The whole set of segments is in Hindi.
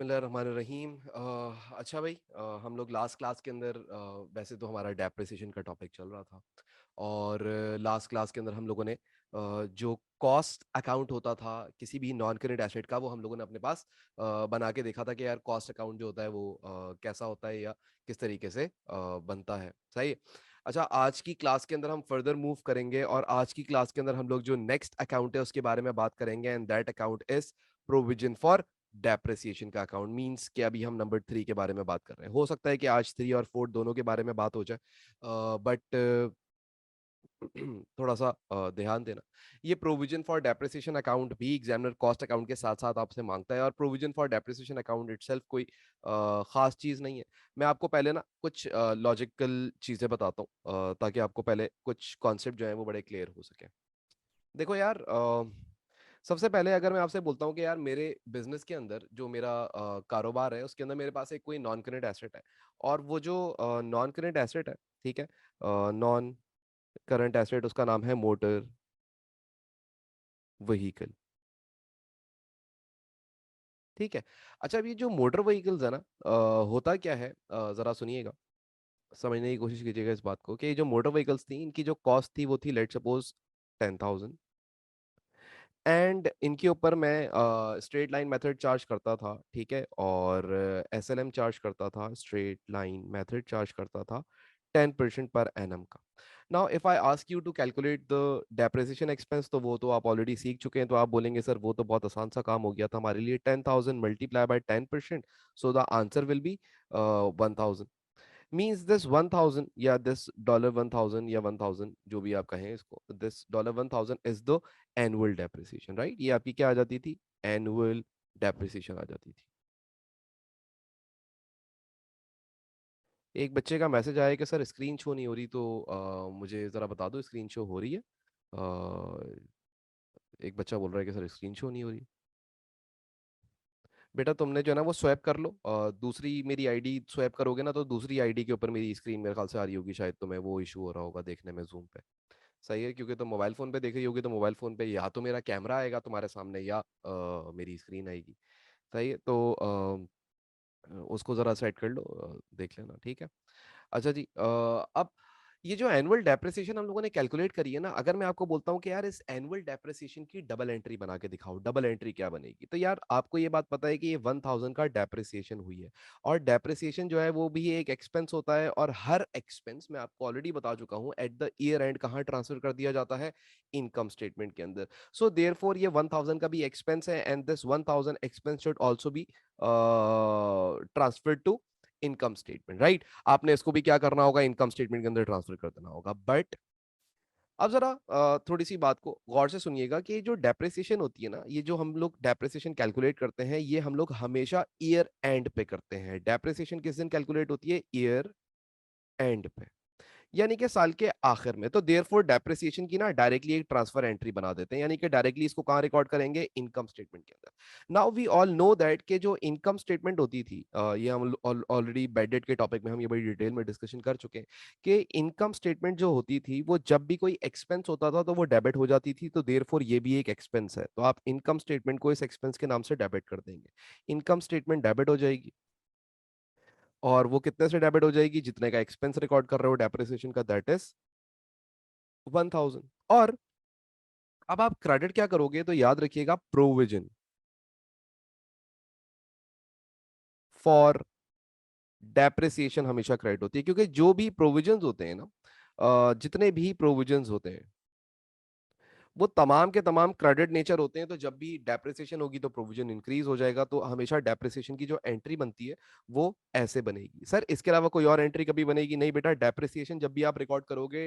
बिस्मिल्लाहिर्रहमानिर्रहीम। अच्छा भाई, हम लोग लास्ट क्लास के अंदर वैसे तो हमारा डेप्रिसिएशन का टॉपिक चल रहा था। और लास्ट क्लास के अंदर हम लोगों ने जो कॉस्ट अकाउंट होता था किसी भी नॉन करेंट एसेट का, वो हम लोगों ने अपने पास बना के देखा था कि यार कॉस्ट अकाउंट जो होता है वो कैसा होता है या किस तरीके से बनता है। सही है। अच्छा, आज की क्लास के अंदर हम फर्दर मूव करेंगे और आज की क्लास के अंदर हम लोग जो नेक्स्ट अकाउंट है उसके बारे में बात करेंगे, and that account is provision for depreciation का अकाउंट। मींस कि अभी हम नंबर 3 के बारे में बात कर रहे हैं। हो सकता है कि आज 3 और 4 दोनों के बारे में बात हो जाए, बट थोड़ा सा ध्यान देना। ये प्रोविजन फॉर डेप्रिसिएशन अकाउंट भी एग्जामिनर कॉस्ट अकाउंट के साथ साथ आपसे मांगता है, और provision for depreciation account itself कोई खास चीज नहीं है। मैं आपको पहले ना कुछ लॉजिकल चीजें बताता हूँ, ताकि आपको पहले कुछ कॉन्सेप्ट जो है वो बड़े क्लियर हो सके। देखो यार, सबसे पहले अगर मैं आपसे बोलता हूँ कि यार मेरे बिजनेस के अंदर जो मेरा कारोबार है उसके अंदर मेरे पास एक कोई नॉन करेंट एसेट है, और वो जो नॉन करेंट एसेट है, ठीक है, नॉन करंट एसेट, उसका नाम है मोटर व्हीकल। ठीक है। अच्छा, अब ये जो मोटर व्हीकल्स है ना, होता क्या है, जरा सुनिएगा, समझने की कोशिश कीजिएगा इस बात को कि ये जो मोटर व्हीकल्स थी इनकी जो कॉस्ट थी वो थी, लेट सपोज, 10,000। एंड इनके ऊपर मैं स्ट्रेट लाइन मेथड चार्ज करता था, ठीक है, और एसएलएम चार्ज करता था, स्ट्रेट लाइन मेथड चार्ज करता था 10% पर एनम का। Now if I ask you to calculate the depreciation expense, तो वो तो आप ऑलरेडी सीख चुके हैं, तो आप बोलेंगे सर वो तो बहुत आसान सा काम हो गया था हमारे लिए, 10,000 multiply by 10%, so the answer will be 1,000। Means this 1,000 या दिस $1,000 या 1,000, जो भी आप कहें इसको, this $1,000 is the annual depreciation, right. ये आपकी क्या आ जाती थी, एनुअल डेप्रिसिएशन आ जाती थी। एक बच्चे का मैसेज आया कि सर स्क्रीन शो नहीं हो रही, तो मुझे ज़रा बता दो स्क्रीन शो हो रही है। एक बच्चा बोल रहा है कि सर स्क्रीन शो नहीं हो रही। बेटा तुमने जो है ना वो स्वैप कर लो, दूसरी मेरी आईडी स्वैप करोगे ना तो दूसरी आईडी के ऊपर मेरी स्क्रीन मेरे ख्याल से आ रही होगी, शायद तुम्हें वो इशू हो रहा होगा देखने में जूम पे। सही है, क्योंकि तुम मोबाइल फोन पे देख रही होगी तो मोबाइल फोन पे या तो मेरा कैमरा आएगा तुम्हारे सामने या मेरी स्क्रीन आएगी। सही है, तो उसको जरा सेट कर लो, देख लेना, ठीक है। अच्छा जी, अब ये जो एनुअल डेप्रिसिएशन हम लोगों ने कैलकुलेट करी है ना, अगर मैं आपको बोलता हूँ कि यार इस एनुअल डेप्रिसिएशन की डबल एंट्री बना के दिखाओ, डबल एंट्री क्या बनेगी, तो यार आपको ये बात पता है कि ये 1,000 का डेप्रिसिएशन हुई है, और डेप्रिसिएशन जो है वो भी एक एक्सपेंस होता है, और हर एक्सपेंस मैं आपको ऑलरेडी बता चुका हूँ एट द ईयर एंड कहाँ ट्रांसफर कर दिया जाता है, इनकम स्टेटमेंट के अंदर। सो देयरफॉर ये 1,000 का भी एक्सपेंस है, and this 1,000 expense should also be transfer to income statement, right. आपने इसको भी क्या करना होगा, इनकम स्टेटमेंट के अंदर ट्रांसफर कर देना होगा। बट अब जरा थोड़ी सी बात को गौर से सुनिएगा कि जो डेप्रिसिएशन होती है ना, ये जो हम लोग डेप्रिसिएशन कैलकुलेट करते हैं ये हम लोग हमेशा ईयर एंड पे करते हैं। डेप्रिसिएशन किस दिन कैलकुलेट होती है, ईयर एंड पे, यानी कि साल के आखिर में। तो देयरफॉर डेप्रिसिएशन की ना डायरेक्टली एक ट्रांसफर एंट्री बना देते हैं, यानी कि डायरेक्टली इसको कहां रिकॉर्ड करेंगे, इनकम स्टेटमेंट के अंदर। Now we all know that कि जो इनकम स्टेटमेंट होती थी, ये हम ऑलरेडी बैडेड के टॉपिक में हम ये बड़ी डिटेल में डिस्कशन कर चुके हैं कि इनकम स्टेटमेंट जो होती थी वो जब भी कोई एक्सपेंस होता था तो वो डेबिट हो जाती थी, तो देयरफॉर ये भी एक एक्सपेंस है, तो आप इनकम स्टेटमेंट को इस एक्सपेंस के नाम से डेबिट कर देंगे। इनकम स्टेटमेंट डेबिट हो जाएगी, और वो कितने से डेबिट हो जाएगी, जितने का एक्सपेंस रिकॉर्ड कर रहे हो डेप्रिसिएशन का, दैट इज 1,000। और अब आप क्रेडिट क्या करोगे, तो याद रखिएगा, प्रोविजन फॉर डेप्रिसिएशन हमेशा क्रेडिट होती है, क्योंकि जो भी प्रोविजंस होते हैं ना, जितने भी प्रोविजंस होते हैं वो तमाम के तमाम क्रेडिट नेचर होते हैं, तो जब भी डेप्रिसिएशन होगी तो प्रोविजन इंक्रीज हो जाएगा, तो हमेशा डेप्रिसिएशन की जो एंट्री बनती है वो ऐसे बनेगी। सर इसके अलावा कोई और एंट्री कभी बनेगी नहीं बेटा, डेप्रिसिएशन जब भी आप रिकॉर्ड करोगे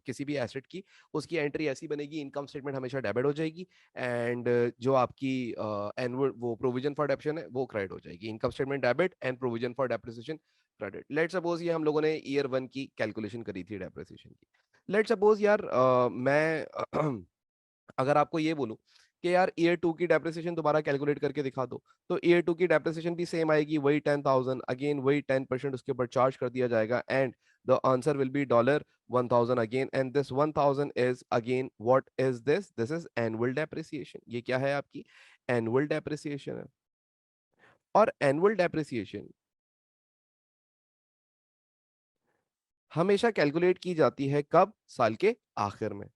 किसी भी एसेट की, उसकी एंट्री ऐसी बनेगी, इनकम स्टेटमेंट हमेशा डेबिट हो जाएगी, एंड जो आपकी एनुअल वो प्रोविजन फॉर डेप्रिसिएशन है वो क्रेडिट हो जाएगी। Income statement debit and provision for depreciation credit. Let suppose ये हम लोगों ने ईयर 1 की कैलकुलेशन करी थी डेप्रिसिएशन की। लेट सपोज यार, मैं अगर आपको ये बोलूं कि यार ईयर 2 की डेप्रिसिएशन दोबारा कैलकुलेट करके दिखा दो, तो ईयर 2 की डेप्रिसिएशन भी सेम आएगी, वही 10,000, अगेन वही 10% उसके ऊपर चार्ज कर दिया जाएगा, and the answer will be $1,000 again, and this 1,000 is again what is this is annual depreciation. ये क्या है, आपकी एनुअल डेप्रिसिएशन है। और एनुअल डेप्रिसिएशन हमेशा कैलकुलेट की जाती है कब? साल के आखिर में।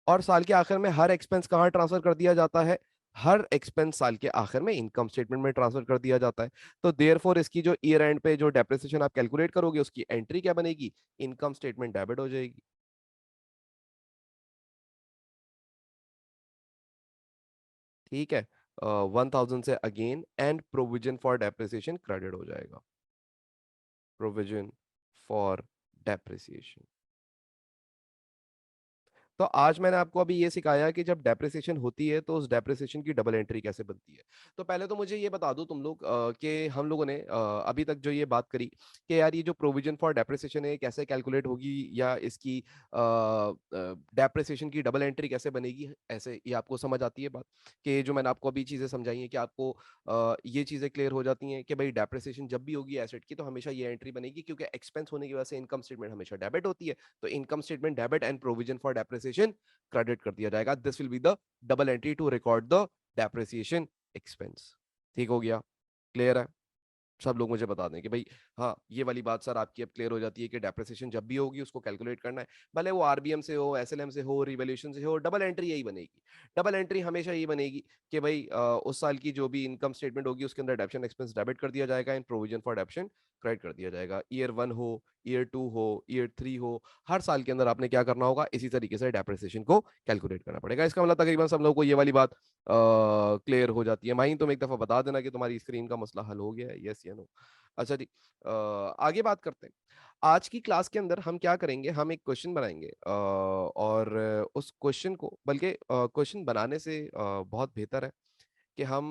और साल के आखिर में हर एक्सपेंस कहाँ ट्रांसफर कर दिया जाता है? हर एक्सपेंस साल के आखिर में इनकम स्टेटमेंट में ट्रांसफर कर दिया जाता है। तो देयरफॉर इसकी जो ईयर एंड पे जो डेप्रिसिएशन आप कैलकुलेट करोगे उसकी एंट्री क्या बनेगी? इनकम स्टेटमेंट डेबिट हो जाएगी। ठीक है। 1000 से again and provision for depreciation credit हो जाएगा। Provision for depreciation. तो आज मैंने आपको अभी ये सिखाया कि जब डेप्रिसिएशन होती है तो उस डेप्रिसिएशन की डबल एंट्री कैसे बनती है। तो पहले तो मुझे ये बता दो तुम लोग कि हम लोगों ने अभी तक जो ये बात करी कि यार ये जो प्रोविजन फॉर डेप्रिसिएशन है कैसे कैलकुलेट होगी या इसकी डेप्रिसिएशन की डबल एंट्री कैसे बनेगी, ऐसे ये आपको समझ आती है बात कि जो मैंने आपको अभी चीजें समझाई हैं कि आपको ये चीजें क्लियर हो जाती हैं कि भाई डेप्रिसिएशन जब भी होगी एसेट की तो हमेशा ये एंट्री बनेगी क्योंकि एक्सपेंस होने की वजह से इनकम स्टेटमेंट हमेशा डेबिट होती है। तो income statement debit and provision for depreciation credit कर दिया जाएगा। This will be the double entry to record the depreciation expense. ठीक हो गया? क्लियर है? सब लोग मुझे बता दें कि भाई हाँ ये वाली बात सर आपकी अब क्लियर हो जाती है कि डेप्रिसिएशन जब भी होगी उसको कैलकुलेट करना है, भले वो आरबीएम से हो, एसएलएम से हो, रिवैल्यूएशन से हो, डबल एंट्री यही बनेगी। डबल एंट्री हमेशा यही बनेगी कि भाई उस साल की जो भी इनकम स्टेटमेंट होगी उसके अंदर डेप्शन एक्सपेंस डेबिट कर दिया जाएगा एंड प्रोविजन फॉर डेप्शन क्रेडिट कर दिया जाएगा। ईयर 1 हो, ईयर 2 हो, ईयर 3 हो, हर साल के अंदर आपने क्या करना होगा, इसी तरीके से डेप्रिसिएशन को कैलकुलेट करना पड़ेगा। इसका मतलब तकरीबन सब लोगों को ये वाली बात क्लियर हो जाती है। माही तुम एक दफा बता देना कि तुम्हारी स्क्रीन का मसला हल हो गया है, यस या नो। अच्छा जी, आगे बात करते हैं। आज की क्लास के अंदर हम क्या करेंगे, हम एक क्वेश्चन बनाएंगे और उस क्वेश्चन को, बल्कि क्वेश्चन बनाने से बहुत बेहतर है कि हम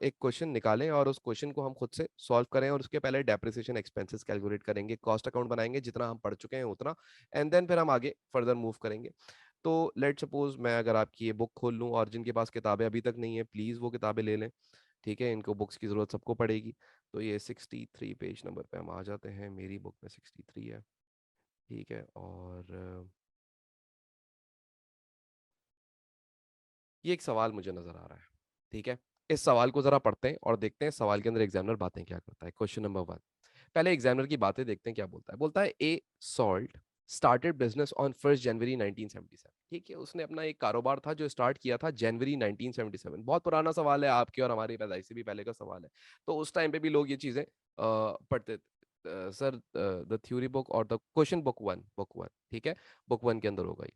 एक क्वेश्चन निकालें और उस क्वेश्चन को हम खुद से सॉल्व करें और उसके पहले डेप्रिसिएशन एक्सपेंसेस कैलकुलेट करेंगे, कॉस्ट अकाउंट बनाएंगे जितना हम पढ़ चुके हैं उतना, एंड देन फिर हम आगे फर्दर मूव करेंगे। तो लेट सपोज मैं अगर आपकी ये बुक खोल लूँ और जिनके पास किताबें अभी तक नहीं है प्लीज़ वो किताबें ले लें। ठीक है, इनको बुक्स की ज़रूरत सबको पड़ेगी। तो ये 63 पेज नंबर पे हम आ जाते हैं, मेरी बुक में 63 है। ठीक है, और ये एक सवाल मुझे नज़र आ रहा है। ठीक है, इस सवाल को ज़रा पढ़ते हैं और देखते हैं सवाल के अंदर एग्जामिनर बातें क्या करता है। क्वेश्चन नंबर 1, पहले एग्जामिनर की बातें देखते हैं क्या बोलता है। बोलता है ए salt started business on 1 January 1977। ठीक है, उसने अपना एक कारोबार था जो स्टार्ट किया था जनवरी 1977। बहुत पुराना सवाल है, आपके और हमारी पैदाइश से भी पहले का सवाल है। तो उस टाइम पे भी लोग ये चीजें पढ़ते थे। सर द थ्योरी बुक और द क्वेश्चन बुक वन, ठीक है, बुक वन के अंदर होगा ये।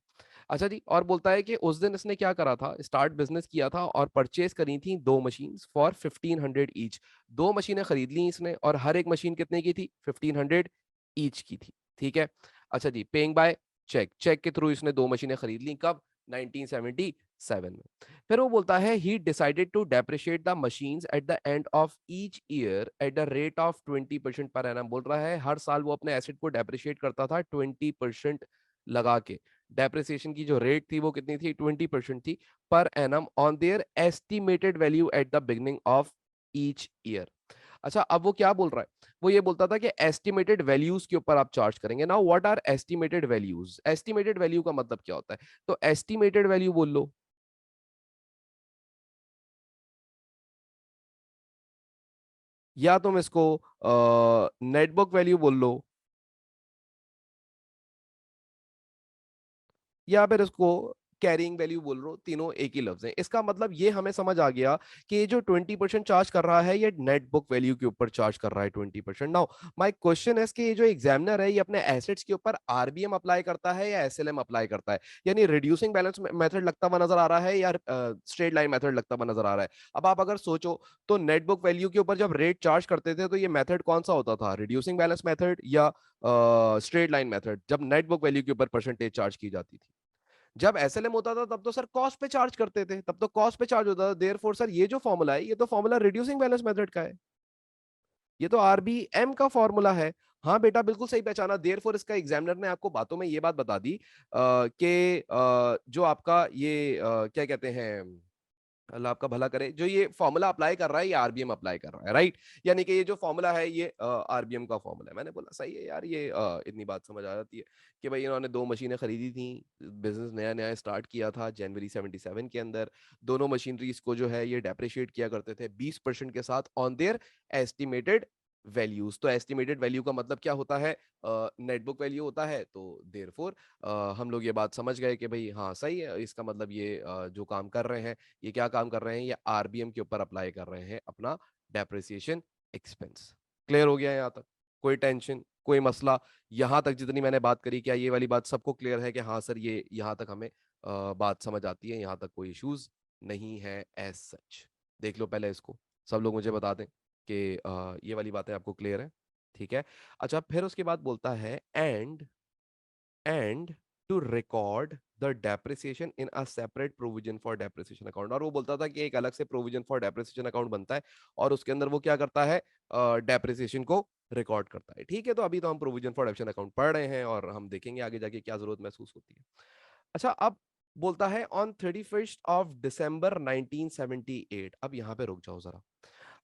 अच्छा जी, और बोलता है कि उस दिन इसने क्या करा था, स्टार्ट बिजनेस किया था और परचेज करी थी दो मशीन फॉर 1500 ईच। दो मशीनें खरीद ली इसने और हर एक मशीन कितने की थी? 1500 ईच की थी। ठीक है। अच्छा जी, पेइंग बाय चेक, चेक के थ्रू इसने दो मशीनें खरीद ली कब? 1977 में। फिर वो बोलता है he decided to depreciate the machines at the end of each year at the rate of 20% per annum. बोल रहा है हर साल वो अपने एसेट को डेप्रिशिएट करता था 20% लगा के। डेप्रिसिएशन की जो रेट थी वो कितनी थी? 20% थी per annum on their estimated value at the beginning of each year. अच्छा, अब वो क्या बोल रहा है? वो ये बोलता था कि एस्टिमेटेड वैल्यूज के ऊपर आप चार्ज करेंगे। Now what are estimated values? Estimated value का मतलब क्या होता है? तो एस्टिमेटेड वैल्यू बोल लो, या तुम इसको नेटबुक वैल्यू बोल लो, या फिर इसको कैरिंग वैल्यू बोल रहे हो, तीनों एक ही लफ्ज है। इसका मतलब ये हमें समझ आ गया कि ये जो 20% चार्ज कर रहा है ये नेट बुक वैल्यू के ऊपर चार्ज कर रहा है 20%। नाउ माय क्वेश्चन है कि ये जो एग्जामिनर है ये अपने एसेट्स के ऊपर आरबीएम अप्लाई करता है या एसएलएम अप्लाई करता है? यानी रिड्यूसिंग बैलेंस मेथड लगता हुआ नजर आ रहा है या स्ट्रेट लाइन मेथड लगता हुआ नजर आ रहा है? अब आप अगर सोचो तो नेट बुक वैल्यू के ऊपर जब रेट चार्ज करते थे तो ये मेथड कौन सा होता था, रिड्यूसिंग बैलेंस मेथड या स्ट्रेट लाइन मेथड, जब नेट बुक वैल्यू के ऊपर परसेंटेज चार्ज की जाती थी? जब एसएलएम होता था तब तो सर कॉस्ट पे चार्ज करते थे, तब तो कॉस्ट पे चार्ज होता था। देयरफॉर सर ये जो फॉर्मूला है ये तो फॉर्मूला रिड्यूसिंग बैलेंस मेथड का है, ये तो आरबीएम का फॉर्मूला है। हाँ बेटा, बिल्कुल सही पहचाना। देयरफॉर इसका एग्जामिनर ने आपको बातों में ये बात बता दी कि जो आपका ये क्या कहते हैं, अल्लाह आपका भला करे, जो ये फॉर्मूला अप्लाई कर रहा है ये आरबीएम अप्लाई कर रहा है, राइट? यानी कि ये जो फॉर्मूला है ये आरबीएम का फॉर्मूला है। मैंने बोला सही है यार, ये इतनी बात समझ आ जाती है कि भाई इन्होंने दो मशीनें खरीदी थी, बिजनेस नया नया स्टार्ट किया था जनवरी 77 के अंदर। दोनों मशीनरीज को जो है ये डेप्रिशिएट किया करते थे 20% के साथ ऑन देयर एस्टिमेटेड वैल्यूज। तो एस्टिमेटेड वैल्यू का मतलब क्या होता है? नेट बुक वैल्यू होता है। तो देयरफॉर हम लोग ये बात समझ गए कि भाई हाँ सही है, इसका मतलब ये जो काम कर रहे हैं, ये क्या काम कर रहे हैं, ये आरबीएम के ऊपर अप्लाई कर रहे हैं अपना डेप्रिसिएशन एक्सपेंस। क्लियर हो गया यहाँ तक? कोई टेंशन, कोई मसला? यहाँ तक जितनी मैंने बात करी, क्या ये वाली बात सबको क्लियर है कि हाँ सर ये यहाँ तक हमें बात समझ आती है, यहाँ तक कोई इश्यूज नहीं है एज सच? देख लो पहले इसको, सब लोग मुझे बता दें कि ये वाली बातें आपको क्लियर है। ठीक है। अच्छा, फिर उसके बाद बोलता है and to record the depreciation in a separate provision for depreciation account. और वो बोलता था कि एक अलग से प्रोविजन फॉर डेप्रिसिएशन अकाउंट बनता है और उसके अंदर वो क्या करता है, डेप्रिसिएशन को रिकॉर्ड करता है। ठीक है, तो अभी तो हम प्रोविजन फॉर डेप्रिसिएशन अकाउंट पढ़ रहे हैं और हम देखेंगे आगे जाके क्या जरूरत महसूस होती है। अच्छा, अब बोलता है ऑन 31 दिसंबर 1978। अब यहाँ पे रुक जाओ जरा।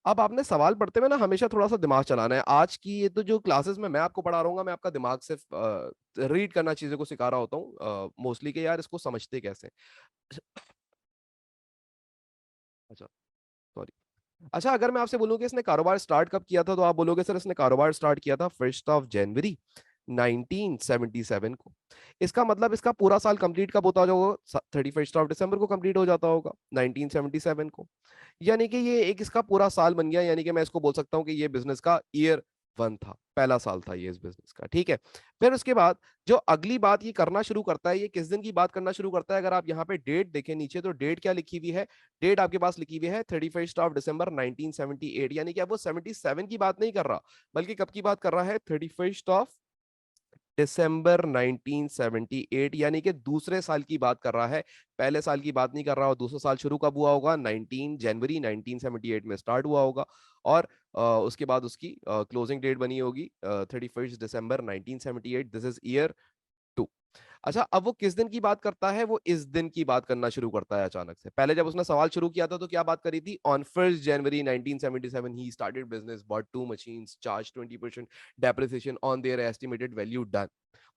अब आपने सवाल पढ़ते हुए ना हमेशा थोड़ा सा दिमाग चलाना है। आज की ये तो जो क्लासेस में मैं आपको पढ़ा रहा हूँ, मैं आपका दिमाग सिर्फ रीड करना चीजों को सिखा रहा होता हूँ मोस्टली, कि यार इसको समझते कैसे। अच्छा, सॉरी। अच्छा, अगर मैं आपसे बोलूं कि इसने कारोबार स्टार्ट कब किया था, तो आप बोलोगे सर इसने कारोबार स्टार्ट किया था 1 जनवरी 1977 को। इसका मतलब इसका पूरा साल कंप्लीट कब होता होगा? 31 दिसंबर को कंप्लीट हो जाता होगा 1977 को। यानी कि ये एक इसका पूरा साल बन गया। यानी कि मैं इसको बोल सकता हूँ कि ये बिजनेस का ईयर वन था, पहला साल था ये इस बिजनेस का। ठीक है। फिर उसके बाद जो अगली बात ये करना शुरू करता है, ये किस दिन की बात करना शुरू करता है? अगर आप यहाँ पे डेट देखें नीचे, तो डेट क्या लिखी हुई है? डेट आपके पास लिखी हुई है 31 दिसंबर 1978। यानी कि अब वो 77 की बात नहीं कर रहा, बल्कि कब की बात कर रहा है? 31 दिसंबर 1978, यानी कि दूसरे साल की बात कर रहा है, पहले साल की बात नहीं कर रहा। और दूसरा साल शुरू कब हुआ होगा? 19 जनवरी 1978 में स्टार्ट हुआ होगा। और उसके बाद उसकी क्लोजिंग डेट बनी होगी 31 दिसंबर 1978। This is year two. अच्छा, अब वो किस दिन की बात करता है? वो इस दिन की बात करना शुरू करता है अचानक से। पहले जब उसने सवाल शुरू किया था तो क्या बात करी थी? On 1 January 1977 he started business, bought two machines, charge 20% depreciation on their estimated value, done.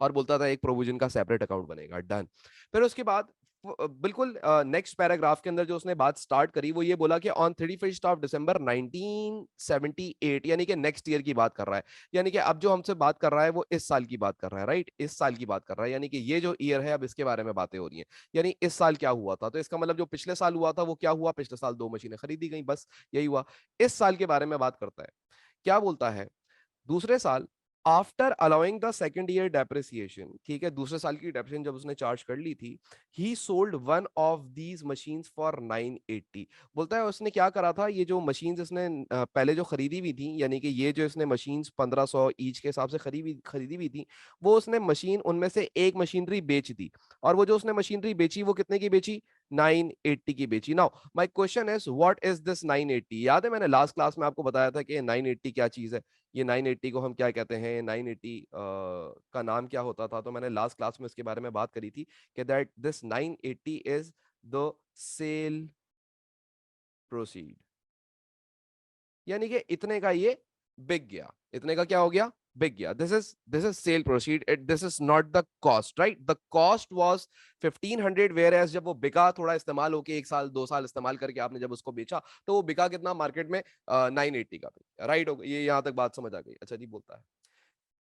और बोलता था एक प्रोविजन का सेपरेट अकाउंट बनेगा, डन। फिर उसके बाद बिल्कुल नेक्स्ट पैराग्राफ के अंदर जो उसने बात स्टार्ट करी वो ये बोला कि ऑन 31 दिसंबर 1978, यानी कि नेक्स्ट ईयर की बात कर रहा है। यानी कि अब जो हमसे बात कर रहा है वो इस साल की बात कर रहा है, राइट? इस साल की बात कर रहा है। यानी कि ये जो ईयर है अब इसके बारे में बातें हो रही हैं। यानी इस साल क्या हुआ था, तो इसका मतलब जो पिछले साल हुआ था वो क्या हुआ? पिछले साल दो मशीनें खरीदी गई, बस यही हुआ। इस साल के बारे में बात करता है। क्या बोलता है? दूसरे साल, after allowing the second year depreciation, ठीक है, दूसरे साल की डेप्रिसिएशन जब उसने चार्ज कर ली थी, ही sold one of these machines for 980। बोलता है उसने क्या करा था, ये जो मशीन्स इसने पहले जो खरीदी हुई थी, यानी कि ये जो इसने मशीन्स 1500 ईच के हिसाब से खरीदी खरीदी हुई थी, वो उसने मशीन उनमें से एक मशीनरी बेच दी। और वो जो उसने मशीनरी बेची वो कितने की बेची? 980 की बेची। Now my question is what is this 980? याद है मैंने लास्ट क्लास में आपको बताया था कि 980 क्या चीज है? ये 980 को हम क्या कहते हैं? 980 का नाम क्या होता था? तो मैंने लास्ट क्लास में इसके बारे में बात करी थी कि that this 980 is the cell proceed. यानी कि इतने का ये बिक गया। इतने का क्या हो गया? बिक गया। This is sale proceed, this is not the cost, right? The cost was 1500, whereas जब वो बिका, थोड़ा इस्तेमाल होके एक साल दो साल इस्तेमाल करके आपने जब उसको बेचा, तो वो बिका कितना मार्केट में? 980 का। राइट हो, ये यहां तक बात समझ आ गई? अच्छा जी, बोलता है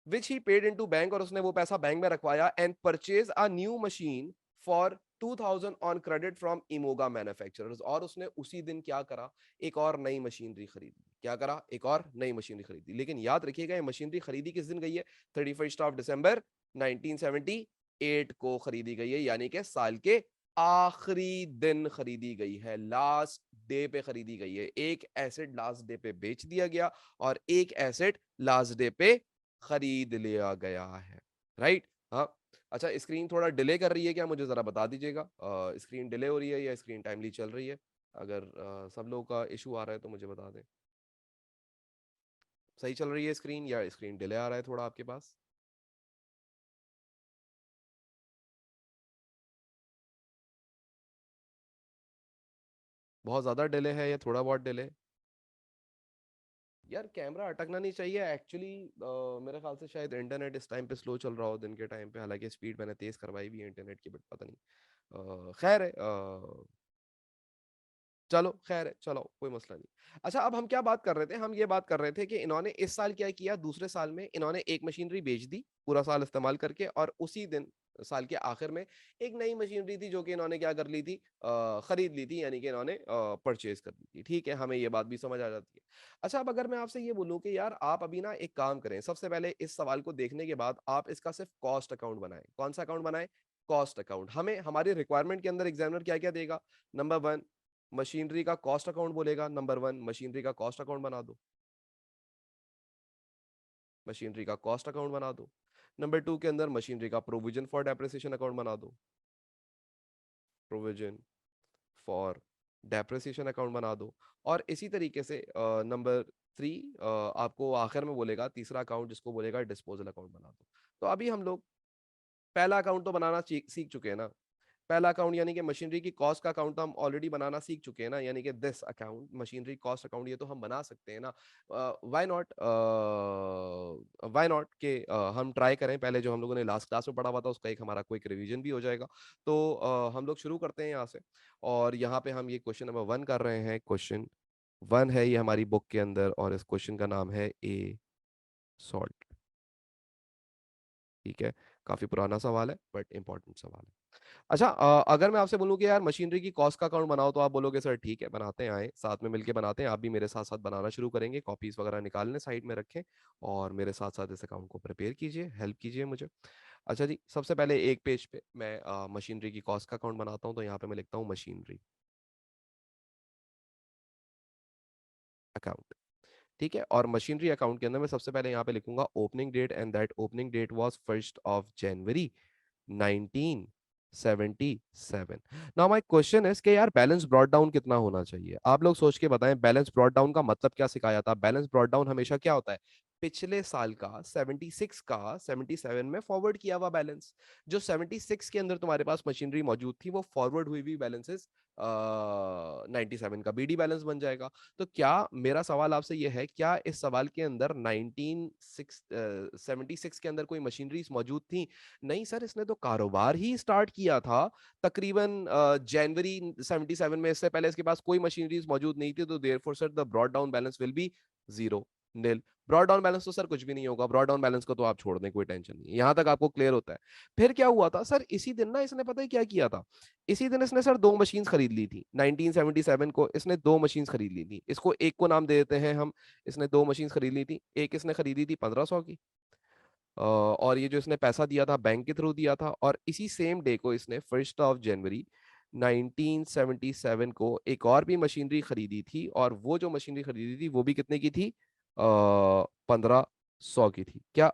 which he paid into bank, और उसने वो पैसा बैंक में रखवाया, and purchase a new machine for 2000 on credit from Emoga manufacturers. और उसने उसी दिन क्या करा? एक और नई मशीनरी खरीदी। क्या करा? एक और नई मशीनरी खरीदी। लेकिन याद रखिएगा ये मशीनरी खरीदी किस दिन गई है? 31 दिसंबर 1978 को खरीदी गई है, यानी कि साल के आखिरी दिन खरीदी गई है, लास्ट डे पे खरीदी गई है। एक एसेट लास्ट डे पे बेच दिया गया और एक एसेट लास्ट डे पे खरीद लिया गया है, राइट? हाँ। अच्छा, स्क्रीन थोड़ा डिले कर रही है क्या? मुझे जरा बता दीजिएगा, स्क्रीन डिले हो रही है या स्क्रीन टाइमली चल रही है? अगर सब लोगों का इशू आ रहा है तो मुझे बता दें। सही चल रही है स्क्रीन या स्क्रीन डिले आ रहा है थोड़ा आपके पास? बहुत ज्यादा डिले है या थोड़ा बहुत डिले? यार कैमरा अटकना नहीं चाहिए एक्चुअली। मेरे ख्याल से शायद इंटरनेट इस टाइम पे स्लो चल रहा हो दिन के टाइम पे, हालांकि स्पीड मैंने तेज करवाई भी है इंटरनेट की, बट पता नहीं। खैर है। चलो खैर है, चलो कोई मसला नहीं। अच्छा, अब हम क्या बात कर रहे थे? हम ये बात कर रहे थे कि इन्होंने इस साल क्या किया, दूसरे साल में इन्होंने एक मशीनरी बेच दी पूरा साल इस्तेमाल करके, और उसी दिन साल के आखिर में एक नई मशीनरी थी जो कि इन्होंने क्या कर ली थी, खरीद ली थी, यानी कि इन्होंने परचेज कर ली थी। ठीक है, हमें ये बात भी समझ आ जाती है। अच्छा, अब अगर मैं आपसे ये बोलूं कि यार आप अभी ना एक काम करें, सबसे पहले इस सवाल को देखने के बाद आप इसका सिर्फ कॉस्ट अकाउंट बनाएं। कौन सा अकाउंट बनाएं? Cost account. हमें हमारी रिक्वायरमेंट के अंदर एग्जामिनर क्या क्या देगा? नंबर वन, मशीनरी का कॉस्ट अकाउंट बोलेगा। नंबर वन, मशीनरी का कॉस्ट अकाउंट बना दो। मशीनरी का कॉस्ट अकाउंट बना दो। नंबर टू के अंदर मशीनरी का प्रोविजन फॉर डेप्रिसिएशन अकाउंट बना दो। प्रोविजन फॉर डेप्रिसिएशन अकाउंट बना दो। और इसी तरीके से नंबर थ्री, आपको आखिर में बोलेगा तीसरा अकाउंट जिसको बोलेगा डिस्पोजल अकाउंट बना दो। तो अभी हम लोग पहला अकाउंट तो बनाना सीख चुके हैं ना। पहला अकाउंट यानी कि मशीनरी की कॉस्ट का अकाउंट तो हम ऑलरेडी बनाना सीख चुके हैं ना, यानी कि this account machinery cost account, ये तो हम बना सकते हैं ना। व्हाई नॉट, व्हाई नॉट के हम ट्राई करें, पहले जो हम लोगों ने लास्ट क्लास में पढ़ा हुआ था उसका एक हमारा क्विक रिवीजन भी हो जाएगा। तो हम लोग शुरू करते हैं यहाँ से। और यहाँ पे हम ये क्वेश्चन नंबर वन कर रहे हैं। क्वेश्चन वन है ये हमारी बुक के अंदर, और इस क्वेश्चन का नाम है ए सॉल्ट। ठीक है, काफी पुराना सवाल है बट इंपॉर्टेंट सवाल है। अच्छा, अगर मैं आपसे बोलूं कि यार मशीनरी की कॉस्ट का अकाउंट बनाओ, तो आप बोलोगे सर ठीक है बनाते हैं, आए साथ में मिलके बनाते हैं। आप भी मेरे साथ साथ बनाना शुरू करेंगे, कॉपीज वगैरह निकाल लें, साइड में रखें, और मेरे साथ साथ इस अकाउंट को प्रिपेयर कीजिए, हेल्प कीजिए मुझे। अच्छा जी, सबसे पहले एक पेज पे मैं मशीनरी की कॉस्ट का अकाउंट बनाता हूँ, तो यहाँ पे मैं लिखता हूँ मशीनरी अकाउंट। ठीक है, और मशीनरी अकाउंट के अंदर मैं सबसे पहले यहाँ पे लिखूंगा opening date, and that opening date was 1 January 1977। Now my question is कि यार बैलेंस ब्रॉट डाउन कितना होना चाहिए? आप लोग सोच के बताएं, बैलेंस ब्रॉट डाउन का मतलब क्या सिखाया था? बैलेंस ब्रॉट डाउन हमेशा क्या होता है? पिछले साल का 76 का 77 में फॉरवर्ड किया हुआ बैलेंस। जो 76 के अंदर तुम्हारे पास मशीनरी मौजूद थी, वो फॉरवर्ड हुई हुई बैलेंसेस 97 का बीडी बैलेंस बन जाएगा। तो क्या मेरा सवाल आपसे यह है, क्या इस सवाल के अंदर 1976 के अंदर कोई मशीनरीज मौजूद थी? नहीं सर, इसने तो कारोबार ही स्टार्ट किया था तकरीबन जनवरी 77 में। इससे पहले इसके पास कोई मशीनरीज मौजूद नहीं थी, तो therefore sir the brought down balance will be zero, nil. Brought down balance तो सर कुछ भी नहीं होगा, ब्रॉट डाउन बैलेंस को तो आप छोड़ दें, कोई टेंशन नहीं, यहां तक आपको क्लियर होता है। फिर क्या हुआ था सर, इसी दिन ना इसने पता है क्या किया था? इसी दिन इसने सर दो मशीन खरीद ली थी। 1977 को इसने दो मशीन खरीद ली थी। इसको एक को नाम दे देते हैं हम, इसने दो मशीन खरीद ली थी। एक इसने खरीदी थी 1500 की, और ये जो इसने पैसा दिया था बैंक के थ्रू दिया था। और इसी सेम डे को इसने 1 जनवरी 1977 को एक और भी मशीनरी खरीदी थी, और वो जो मशीनरी खरीदी थी वो भी कितने की थी? 1500 की थी। क्या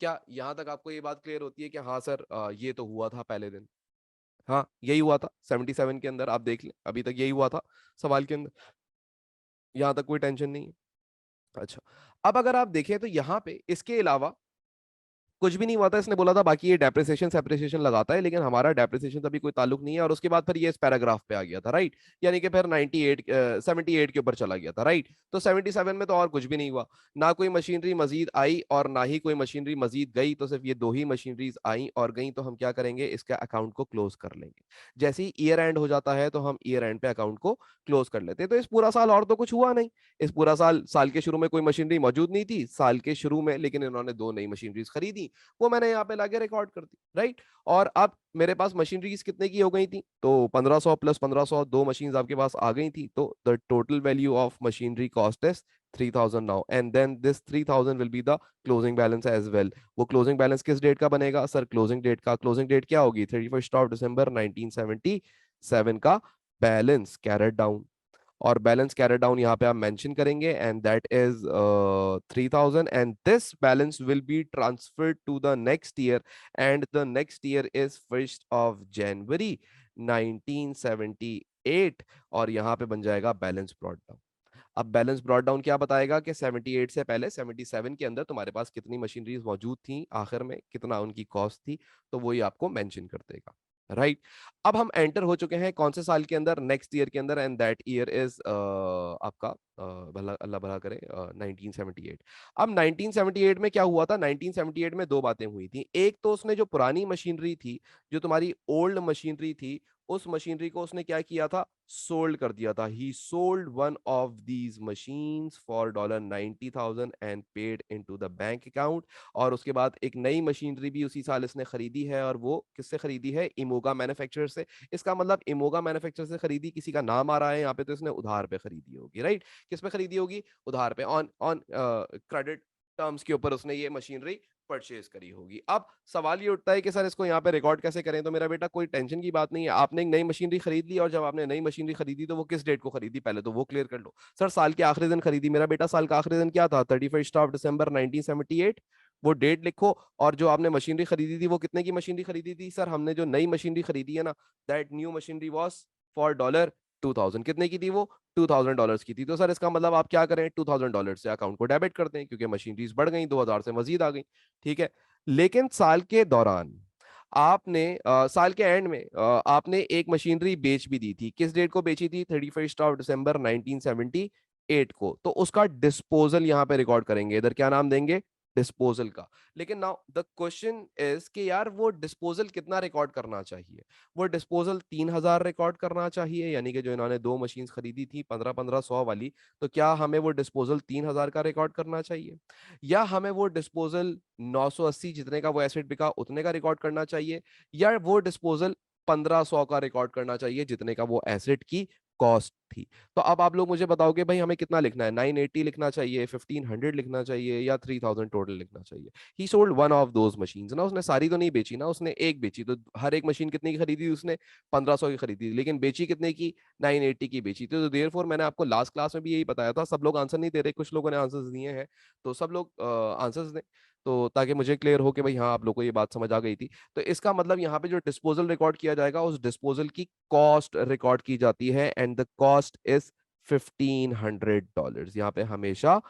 क्या यहां तक आपको ये बात क्लियर होती है कि हाँ सर, ये तो हुआ था पहले दिन? हाँ, यही हुआ था 77 के अंदर, आप देख लें अभी तक यही हुआ था सवाल के अंदर, यहां तक कोई टेंशन नहीं है। अच्छा, अब अगर आप देखें तो यहाँ पे इसके अलावा कुछ भी नहीं हुआ था। इसने बोला था बाकी ये डेप्रिसिएशन सेप्रिसिएशन लगाता है, लेकिन हमारा डेप्रिसिएशन से अभी कोई ताल्लुक नहीं है। और उसके बाद फिर ये इस पैराग्राफ पे आ गया था, राइट? यानी कि फिर 98 78 के ऊपर चला गया था, राइट? तो 77 में तो और कुछ भी नहीं हुआ, ना कोई मशीनरी मजीद आई और ना ही कोई मशीनरी मजीद गई। तो सिर्फ ये दो ही मशीनरीज आई और गई। तो हम क्या करेंगे, इसका अकाउंट को क्लोज कर लेंगे। जैसे ही ईयर एंड हो जाता है तो हम ईयर एंड पे अकाउंट को क्लोज कर लेते हैं। तो इस पूरा साल और तो कुछ हुआ नहीं। इस पूरा साल, साल के शुरू में कोई मशीनरी मौजूद नहीं थी साल के शुरू में, लेकिन इन्होंने दो नई मशीनरीज खरीदी, वो मैंने यहाँ पे लाके रिकॉर्ड कर दी, राइट? और अब मेरे पास मशीनरीज कितने की हो गई थी? तो 1500 प्लस 1500, दो मशीन आपके पास आ गई थी। तो the total value of machinery cost is 3000 now, and then this 3000 will be the closing balance as well. वो क्लोजिंग बैलेंस किस डेट का बनेगा सर? क्लोजिंग डेट क्या होगी? 31 दिसंबर 1977 का बैलेंस कैरेट डाउन। और बैलेंस कैरी डाउन यहाँ पे आप मेंशन करेंगे, and that is 3000, and this balance will be transferred to the next year, and the next year is 1 January 1978। और यहाँ पे बन जाएगा बैलेंस ब्रॉट डाउन। अब बैलेंस ब्रॉट डाउन क्या बताएगा कि 78 से पहले 77 के अंदर तुम्हारे पास कितनी मशीनरीज मौजूद थी, आखिर में कितना उनकी कॉस्ट थी, तो वही आपको मेंशन कर देगा। राइट। अब हम एंटर हो चुके हैं कौन से साल के अंदर, नेक्स्ट ईयर के अंदर, एंड दैट ईयर इज आपका भला अल्लाह भला करे 1978। अब 1978 में क्या हुआ था, 1978 में दो बातें हुई थी। एक तो उसने जो पुरानी मशीनरी थी, जो तुम्हारी ओल्ड मशीनरी थी, उस मशीनरी को उसने क्या किया था, सोल्ड कर दिया था। ही sold one of these machines for $90,000 and paid into the bank account. और उसके बाद एक नई मशीनरी भी उसी साल इसने खरीदी है, और वो किससे खरीदी है, इमोगा मैन्युफैक्चरर से। इसका मतलब इमोगा मैन्युफैक्चरर से खरीदी, किसी का नाम आ रहा है यहाँ पे, तो इसने उधार पे खरीदी होगी, राइट। किस पे खरीदी होगी, उधार पे, ऑन ऑन क्रेडिट टर्म्स के ऊपर उसने ये मशीनरी परचेज करी होगी। अब सवाल ये उठता है कि सर इसको यहाँ पे रिकॉर्ड कैसे करें। तो मेरा बेटा कोई टेंशन की बात नहीं है, आपने एक नई मशीनरी खरीद ली, और जब आपने नई मशीनरी खरीदी तो वो किस डेट को खरीदी, पहले तो वो क्लियर कर लो। सर साल के आखिरी दिन खरीदी, मेरा बेटा साल का आखिरी दिन क्या था, 31 दिसंबर 1978। वो डेट लिखो। और जो आपने मशीनरी खरीदी थी वो कितने की मशीनरी खरीदी थी, सर हमने जो नई मशीनरी खरीदी है ना, that new machinery was for $2000। कितने की थी वो, $2000 की थी। तो सर इसका मतलब आप क्या करें, $2000 से अकाउंट को डेबिट कर दें, क्योंकि मशीनरीज बढ़ गई, 2000 से मजीद आ गई। ठीक है। लेकिन साल के दौरान आपने साल के एंड में आपने एक मशीनरी बेच भी दी थी। किस डेट को बेची थी, 31 दिसंबर 1978 को। तो उसका डिस्पोजल यहां पे रिकॉर्ड करेंगे, इधर क्या नाम देंगे, डिस्पोजल का। लेकिन नाउ द क्वेश्चन इज कि यार वो डिस्पोजल कितना रिकॉर्ड करना चाहिए। वो डिस्पोजल 3000 रिकॉर्ड करना चाहिए, यानी कि जो इन्होंने दो मशीन खरीदी थी 15-15 100 वाली, तो क्या हमें वो डिस्पोजल 3000 का रिकॉर्ड करना चाहिए, या हमें वो डिस्पोजल 980 जितने का वो एसेट बिका उतने का रिकॉर्ड करना चाहिए, या वो डिस्पोजल 1500 का रिकॉर्ड करना चाहिए जितने का वो एसेट की कॉस्ट थी। तो अब आप लोग मुझे बताओगे भाई हमें कितना लिखना है, 980 लिखना चाहिए, 1500 लिखना चाहिए, या 3000 टोटल लिखना चाहिए। ही sold one of those machine ना, उसने सारी तो नहीं बेची ना, उसने एक बेची। तो हर एक मशीन कितने की खरीदी थी उसने, 1500 की खरीदी थी, लेकिन बेची कितने की, 980 की बेची थी। तो देयरफॉर मैंने आपको लास्ट क्लास में भी यही बताया था। सब लोग आंसर नहीं दे रहे, कुछ लोगों ने आंसर्स दिए हैं, तो सब लोग आंसर्स दें, तो ताकि मुझे क्लियर हो कि भाई हाँ आप लोग को ये बात समझ आ गई थी। तो इसका मतलब यहाँ पे जो डिस्पोजल रिकॉर्ड किया जाएगा, उस डिस्पोजल की कॉस्ट रिकॉर्ड की जाती है, एंड द कॉस्ट इज $1500। यहाँ पे हमेशा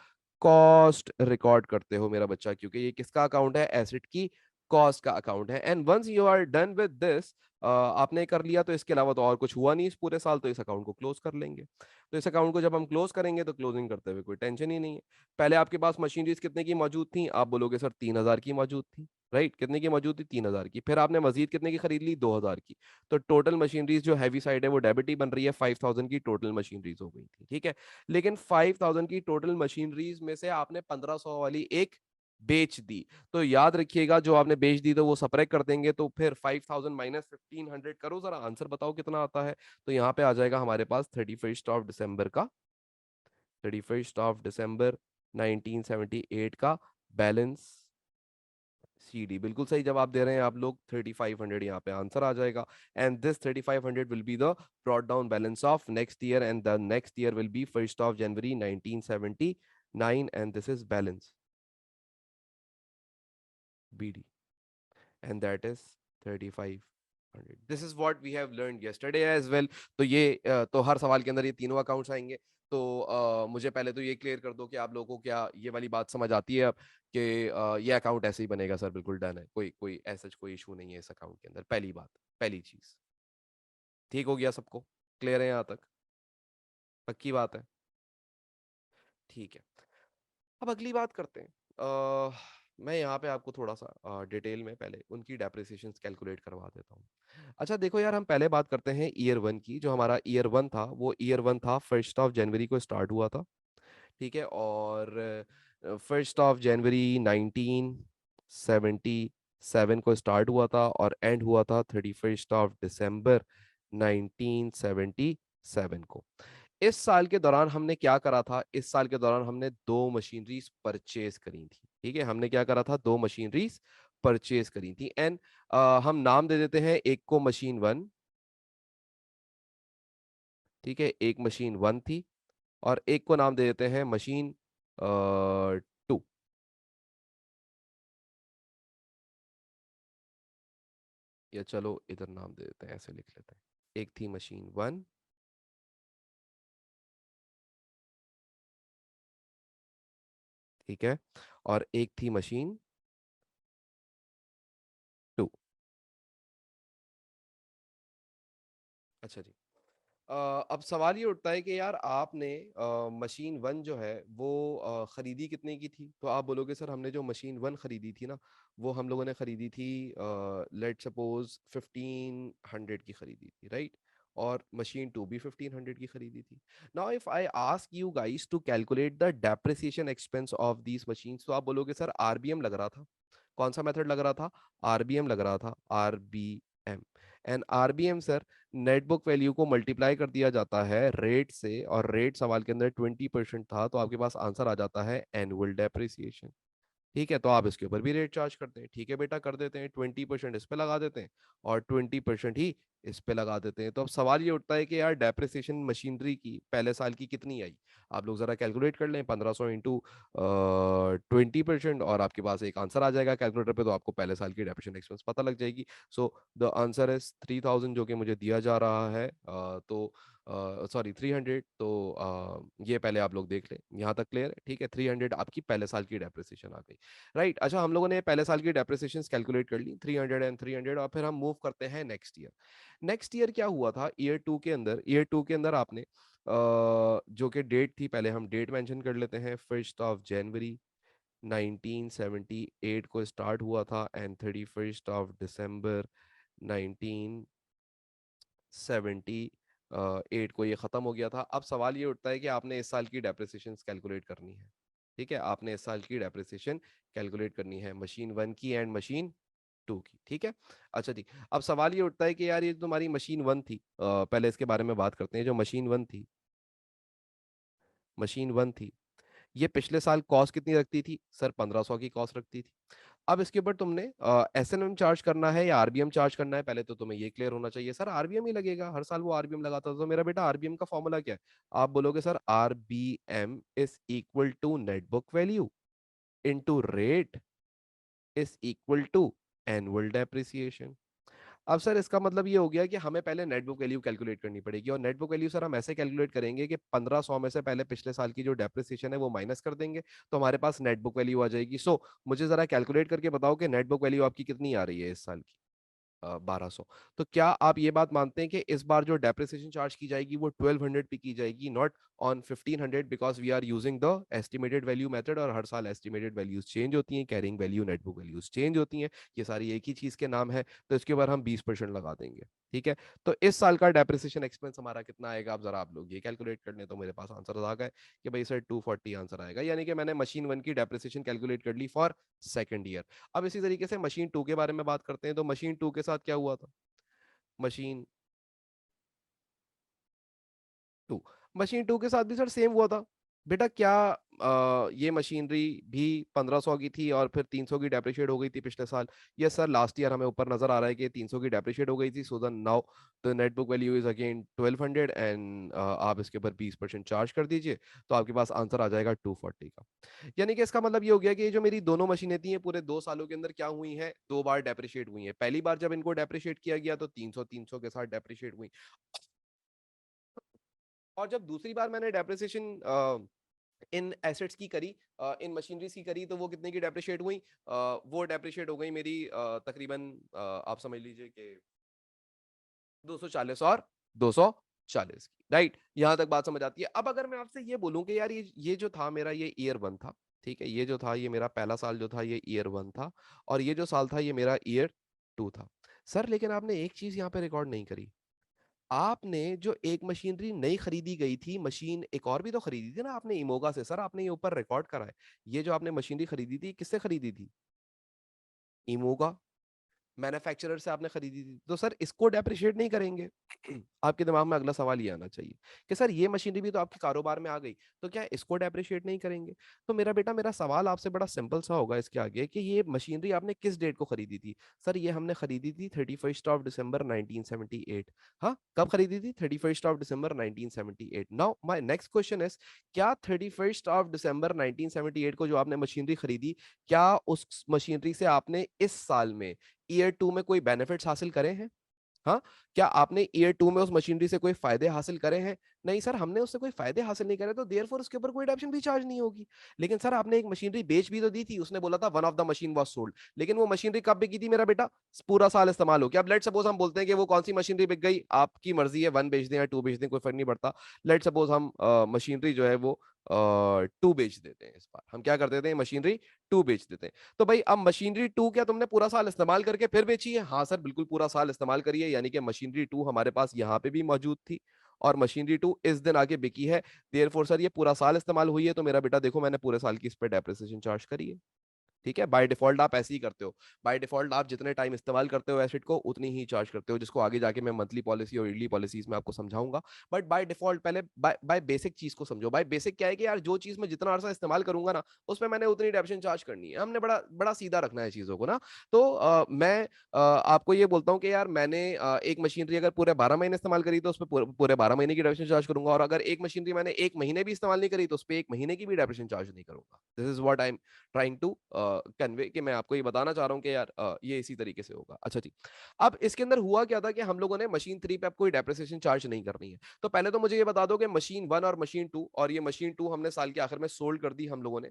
कॉस्ट रिकॉर्ड करते हो मेरा बच्चा, क्योंकि ये किसका अकाउंट है, एसेट की कॉस्ट का अकाउंट है। And once you are done with this, आपने कर लिया, तो इसके अलावा तो और कुछ हुआ नहीं इस पूरे साल, तो इस अकाउंट को क्लोज कर लेंगे। तो इस अकाउंट को जब हम क्लोज करेंगे, तो क्लोजिंग करते हुए कोई टेंशन ही नहीं है। पहले आपके पास मशीनरीज कितने की मौजूद थी, आप बोलोगे सर 3000 की मौजूद थी, राइट। कितने की मौजूद थी, 3000 की। फिर आपने मजीद कितने की खरीद ली, 2000 की। तो टोटल मशीनरीज जो हैवी साइड है वो डेबिट ही बन रही है, 5000 की टोटल मशीनरीज हो गई थी, ठीक है। लेकिन 5000 की टोटल मशीनरीज में से आपने 1500 वाली एक बेच दी। तो याद रखिएगा, जो आपने बेच दी तो वो सपरेट कर देंगे, तो फिर 5000 माइनस 1500 करो, जरा आंसर बताओ कितना आता है। तो यहाँ पे आ जाएगा हमारे पास 31 दिसंबर का, 31 दिसंबर 1978 का बैलेंस CD। बिल्कुल सही जवाब दे रहे हैं आप लोग, 3500 यहाँ पे आंसर आ जाएगा। And this 3500 will be the brought down balance of next year, and the next year will be 1 January 1979, and this is balance BD, and that is 3500। This is what we have learned yesterday as well. तो ये तो हर सवाल के अंदर ये तीनों अकाउंट्स आएंगे। तो मुझे पहले तो ये क्लियर कर दो कि आप लोगों को क्या ये वाली बात समझ आती है अब, कि ये अकाउंट ऐसे ही बनेगा सर, बिल्कुल डन है, कोई कोई ऐसा कोई इशू नहीं है इस अकाउंट के अंदर। पहली बात, पहली चीज, ठीक हो गया सबको, क्लियर है यहाँ तक, पक्की बात है, ठीक है। अब अगली बात करते हैं। मैं यहाँ पे आपको थोड़ा सा डिटेल में पहले उनकी डेप्रिसिएशन कैलकुलेट करवा देता हूँ। अच्छा देखो यार, हम पहले बात करते हैं ईयर वन की। जो हमारा ईयर वन था, वो ईयर वन था 1 जनवरी को स्टार्ट हुआ था, ठीक है। और 1 जनवरी 1977 को स्टार्ट हुआ था, और एंड हुआ था 31 दिसंबर 1977 को। इस साल के दौरान हमने क्या करा था, इस साल के दौरान हमने दो मशीनरीज परचेज करी थी, ठीक है। हमने क्या करा था, दो मशीनरीज परचेज करी थी। एंड हम नाम दे देते हैं, एक को मशीन वन, ठीक है, एक मशीन वन थी, और एक को नाम दे देते हैं मशीन टू, या चलो इधर नाम दे देते हैं, ऐसे लिख लेते हैं। एक थी मशीन वन, ठीक है, और एक थी मशीन टू। अच्छा जी। अब सवाल ये उठता है कि यार आपने मशीन वन जो है वो खरीदी कितने की थी? तो आप बोलोगे सर हमने जो मशीन वन खरीदी थी ना, वो हम लोगों ने खरीदी थी, लेट सपोज 1500 की खरीदी थी, राइट? और मशीन टू भी 1500 की खरीदी थी। Now if I ask you guys to calculate the depreciation expense of these machines, तो आप बोलोगे सर आरबीएम लग रहा था। कौन सा मेथड लग रहा था? आरबीएम लग रहा था, RBM. And RBM sir, net book value को मल्टीप्लाई कर दिया जाता है रेट से, और रेट सवाल के अंदर 20% था, तो आपके पास आंसर आ जाता है एनुअल डेप्रिसिएशन। ठीक है, तो आप इसके ऊपर भी रेट चार्ज करते हैं, ठीक है बेटा, कर देते हैं 20% इस पे लगा देते हैं और 20% ही इस पे लगा देते हैं। तो अब सवाल ये उठता है कि यार डेप्रिसिएशन मशीनरी की पहले साल की कितनी आई? आप लोग जरा कैलकुलेट कर लें, 1500 इंटू 20%, और आपके पास एक आंसर आ जाएगा कैलकुलेटर पे, तो आपको पहले साल की डेप्रिसिएशन एक्सपेंस पता लग जाएगी। सो द आंसर इज 3000 जो कि मुझे दिया जा रहा है, तो सॉरी 300। तो ये पहले आप लोग देख लें, यहाँ तक क्लियर है? ठीक है, 300 आपकी पहले साल की डेप्रिसिएशन आ गई, राइट? अच्छा, हम लोगों ने पहले साल की डेप्रिसिएशन कैलकुलेट कर ली, 300 एंड 300, और फिर हम मूव करते हैं नेक्स्ट ईयर। नेक्स्ट ईयर क्या हुआ था? ईयर टू के अंदर आपने जो कि डेट थी, पहले हम डेट मेंशन कर लेते हैं, 1 जनवरी 1978 को स्टार्ट हुआ था एंड 31 दिसंबर 1978 को ये खत्म हो गया था। अब सवाल ये उठता है कि आपने इस साल की डेप्रिसिएशन कैलकुलेट करनी है। ठीक है, आपने इस साल की डेप्रिसिएशन कैलकुलेट करनी है, मशीन वन की एंड मशीन टू की। ठीक है, अच्छा जी। अब सवाल ये उठता है कि यार ये तुम्हारी मशीन वन थी, पहले इसके बारे में बात करते हैं। जो मशीन वन थी, ये पिछले साल कॉस्ट कितनी रखती थी? सर 1500 की कॉस्ट रखती थी। अब इसके ऊपर तुमने एसएनएम चार्ज करना है या आरबीएम चार्ज करना है, पहले तो तुम्हें ये क्लियर होना चाहिए। सर आरबीएम ही लगेगा, हर साल वो आरबीएम लगाता था। तो मेरा बेटा आरबीएम का फॉर्मूला क्या है? आप बोलोगे sir RBM is equal to net book value into rate is equal to annual depreciation. अब सर इसका मतलब ये हो गया कि हमें पहले नेट बुक वैल्यू कैलकुलेट करनी पड़ेगी, और नेट बुक वैल्यू सर हम ऐसे कैलकुलेट करेंगे कि 1500 में से पहले पिछले साल की जो डेप्रिसिएशन है वो माइनस कर देंगे, तो हमारे पास नेट बुक वैल्यू आ जाएगी। सो मुझे जरा कैलकुलेट करके बताओ कि नेट बुक वैल्यू आपकी कितनी आ रही है इस साल की? 1200। तो क्या आप ये बात मानते हैं कि इस बार जो डेप्रिसिएशन चार्ज की जाएगी वो 1200 पे की जाएगी, not on 1500, because we are using the estimated value method, और हर साल एस्टिमेटेड वैल्यूज चेंज होती हैं, carrying value, net book values change होती हैं, ये सारी एक ही चीज के नाम है। तो इसके ऊपर हम 20% लगा देंगे। ठीक है, तो इस साल का डेप्रिसिएशन एक्सपेंस हमारा कितना आएगा? अब जरा आप लोग ये कैलकुलेट कर लें, तो मेरे पास आंसर आ गए कि भाई सर 240 आंसर आएगा, यानी कि मैंने मशीन वन की डेप्रिसिएशन कैलकुलेट कर ली फॉर सेकंड ईयर। अब इसी तरीके से मशीन टू के बारे में बात करते हैं। तो मशीन टू के साथ क्या हुआ था? मशीन टू मशीन टू के साथ भी सर सेम हुआ था। बेटा क्या ये मशीनरी भी 1500 की थी और फिर 300 की डेप्रिशिएट हो गई थी पिछले साल? यस सर, लास्ट ईयर हमें ऊपर नजर आ रहा है कि 300 की डेप्रिशिएट हो गई थी, so then now the net book value is again 1200, and आप इसके ऊपर 20% चार्ज कर दीजिए, तो आपके पास आंसर आ जाएगा 240 का। यानी कि इसका मतलब ये हो गया कि ये जो मेरी दोनों मशीनें थी, ये पूरे 2 सालों के अंदर क्या हुई हैं? 2 बार डेप्रिशिएट हुई हैं। पहली बार जब इनको डेप्रिशिएट किया गया तो 300 के साथ डेप्रिशिएट हुई, और जब दूसरी बार मैंने डेप्रिसिएशन इन एसेट्स की करी, इन मशीनरीज की करी, तो वो कितने की डेप्रिशिएट हुई? वो डेप्रिशिएट हो गई मेरी तकरीबन, आप समझ लीजिए कि 240 और 240 की, राइट? यहां तक बात समझ आती है। अब अगर मैं आपसे ये बोलूं कि यार ये जो था मेरा, ये ईयर वन था, ठीक है, ये जो था ये मेरा पहला साल जो था ये ईयर वन था, और ये जो साल था ये मेरा ईयर टू था। सर लेकिन आपने एक चीज यहाँ पे रिकॉर्ड नहीं करी। आपने जो एक मशीनरी नई खरीदी गई थी, मशीन एक और भी तो खरीदी थी ना आपने इमोगा से। सर आपने ये ऊपर रिकॉर्ड करा है, ये जो आपने मशीनरी खरीदी थी किससे खरीदी थी? इमोगा मैन्युफैक्चरर से आपने खरीदी थी, तो सर इसको डेप्रिशिएट नहीं करेंगे? आपके दिमाग में अगला सवाल ये आना चाहिए कि सर ये मशीनरी भी तो आपके कारोबार में आ गई, तो क्या इसको डेप्रिशिएट नहीं करेंगे? तो मेरा बेटा, मेरा सवाल आपसे बड़ा सिंपल सा होगा इसके आगे कि ये मशीनरी आपने किस डेट को खरीदी थी? सर ये हमने खरीदी थी 31 दिसंबर 1978। हाँ, कब खरीदी थी? 31 दिसंबर 1978। Now my next question is, क्या 31 दिसंबर 1978 को जो आपने मशीनरी खरीदी, क्या उस मशीनरी से आपने इस साल में ईयर टू में कोई बेनिफिट्स हासिल करे हैं? हाँ, क्या आपने ईयर 2 में उस मशीनरी से कोई फ़ायदे हासिल करे हैं? नहीं सर, हमने उससे कोई फ़ायदे हासिल नहीं करे, तो देयरफॉर उसके ऊपर कोई एडप्शन भी चार्ज नहीं होगी। लेकिन सर आपने एक मशीनरी बेच भी तो दी थी, उसने बोला था one of the machine was sold, लेकिन वो मशीनरी कब बिकी थी मेरा बेटा? पूरा साल इस्तेमाल हो गया। अब लेट्स सपोज़ हम बोलते हैं कि वो कौन-सी मशीनरी बिक गई, आपकी मर्ज़ी है 1 बेच दें या 2 बेच दें, कोई फ़र्क नहीं पड़ता। लेट्स सपोज़ हम मशीनरी जो है वो 2 बेच देते हैं इस बार। हम क्या कर देते हैं, मशीनरी 2 बेच देते हैं। तो भाई अब मशीनरी 2 क्या तुमने पूरा साल इस्तेमाल करके फिर बेची है? हाँ सर, बिल्कुल पूरा साल इस्तेमाल करी है, यानी कि मशीनरी 2 हमारे पास यहाँ पे भी मौजूद थी और मशीनरी 2 इस दिन आके बिकी है। देयरफॉर सर ये पूरा साल इस्तेमाल हुई है, तो मेरा बेटा देखो मैंने पूरे साल की इस पे डेप्रिसिएशन चार्ज करी है। ठीक है, बाय डिफॉल्ट आप ऐसे ही करते हो। बाय डिफॉल्ट आप जितने टाइम इस्तेमाल करते हो एसिड को उतनी ही चार्ज करते हो, जिसको आगे जाके मैं मंथली पॉलिसी और ईयरली पॉलिसीज में आपको समझाऊंगा। बट बाय डिफॉल्ट पहले बाय बाय बेसिक चीज को समझो। बाय बेसिक क्या है कि यार जो चीज मैं जितना अरसा इस्तेमाल करूंगा ना, उसमें मैंने उतनी डेप्शन चार्ज करनी है। हमने बड़ा बड़ा सीधा रखना है चीजों को ना। तो मैं आपको ये बोलता हूँ कि यार मैंने एक मशीनरी अगर पूरे 12 महीने इस्तेमाल करी तो उस पर पूरे 12 महीने की डेप्शन चार्ज करूंगा, और अगर एक मशीनरी मैंने 1 महीने भी इस्तेमाल नहीं करी तो उस पर 1 महीने की भी डेप्शन चार्ज नहीं करूंगा। This is what I am trying to convey, कि मैं आपको ये बताना चाह रहा हूँ कि यार ये इसी तरीके से होगा। अच्छा जी, अब इसके अंदर हुआ क्या था कि हम लोगों ने मशीन 3 पे अब कोई डेप्रिसिएशन चार्ज नहीं करनी है। तो पहले तो मुझे ये बता दो कि मशीन 1 और मशीन 2, और ये मशीन 2 हमने साल के आखिर में सोल्ड कर दी हम लोगों ने।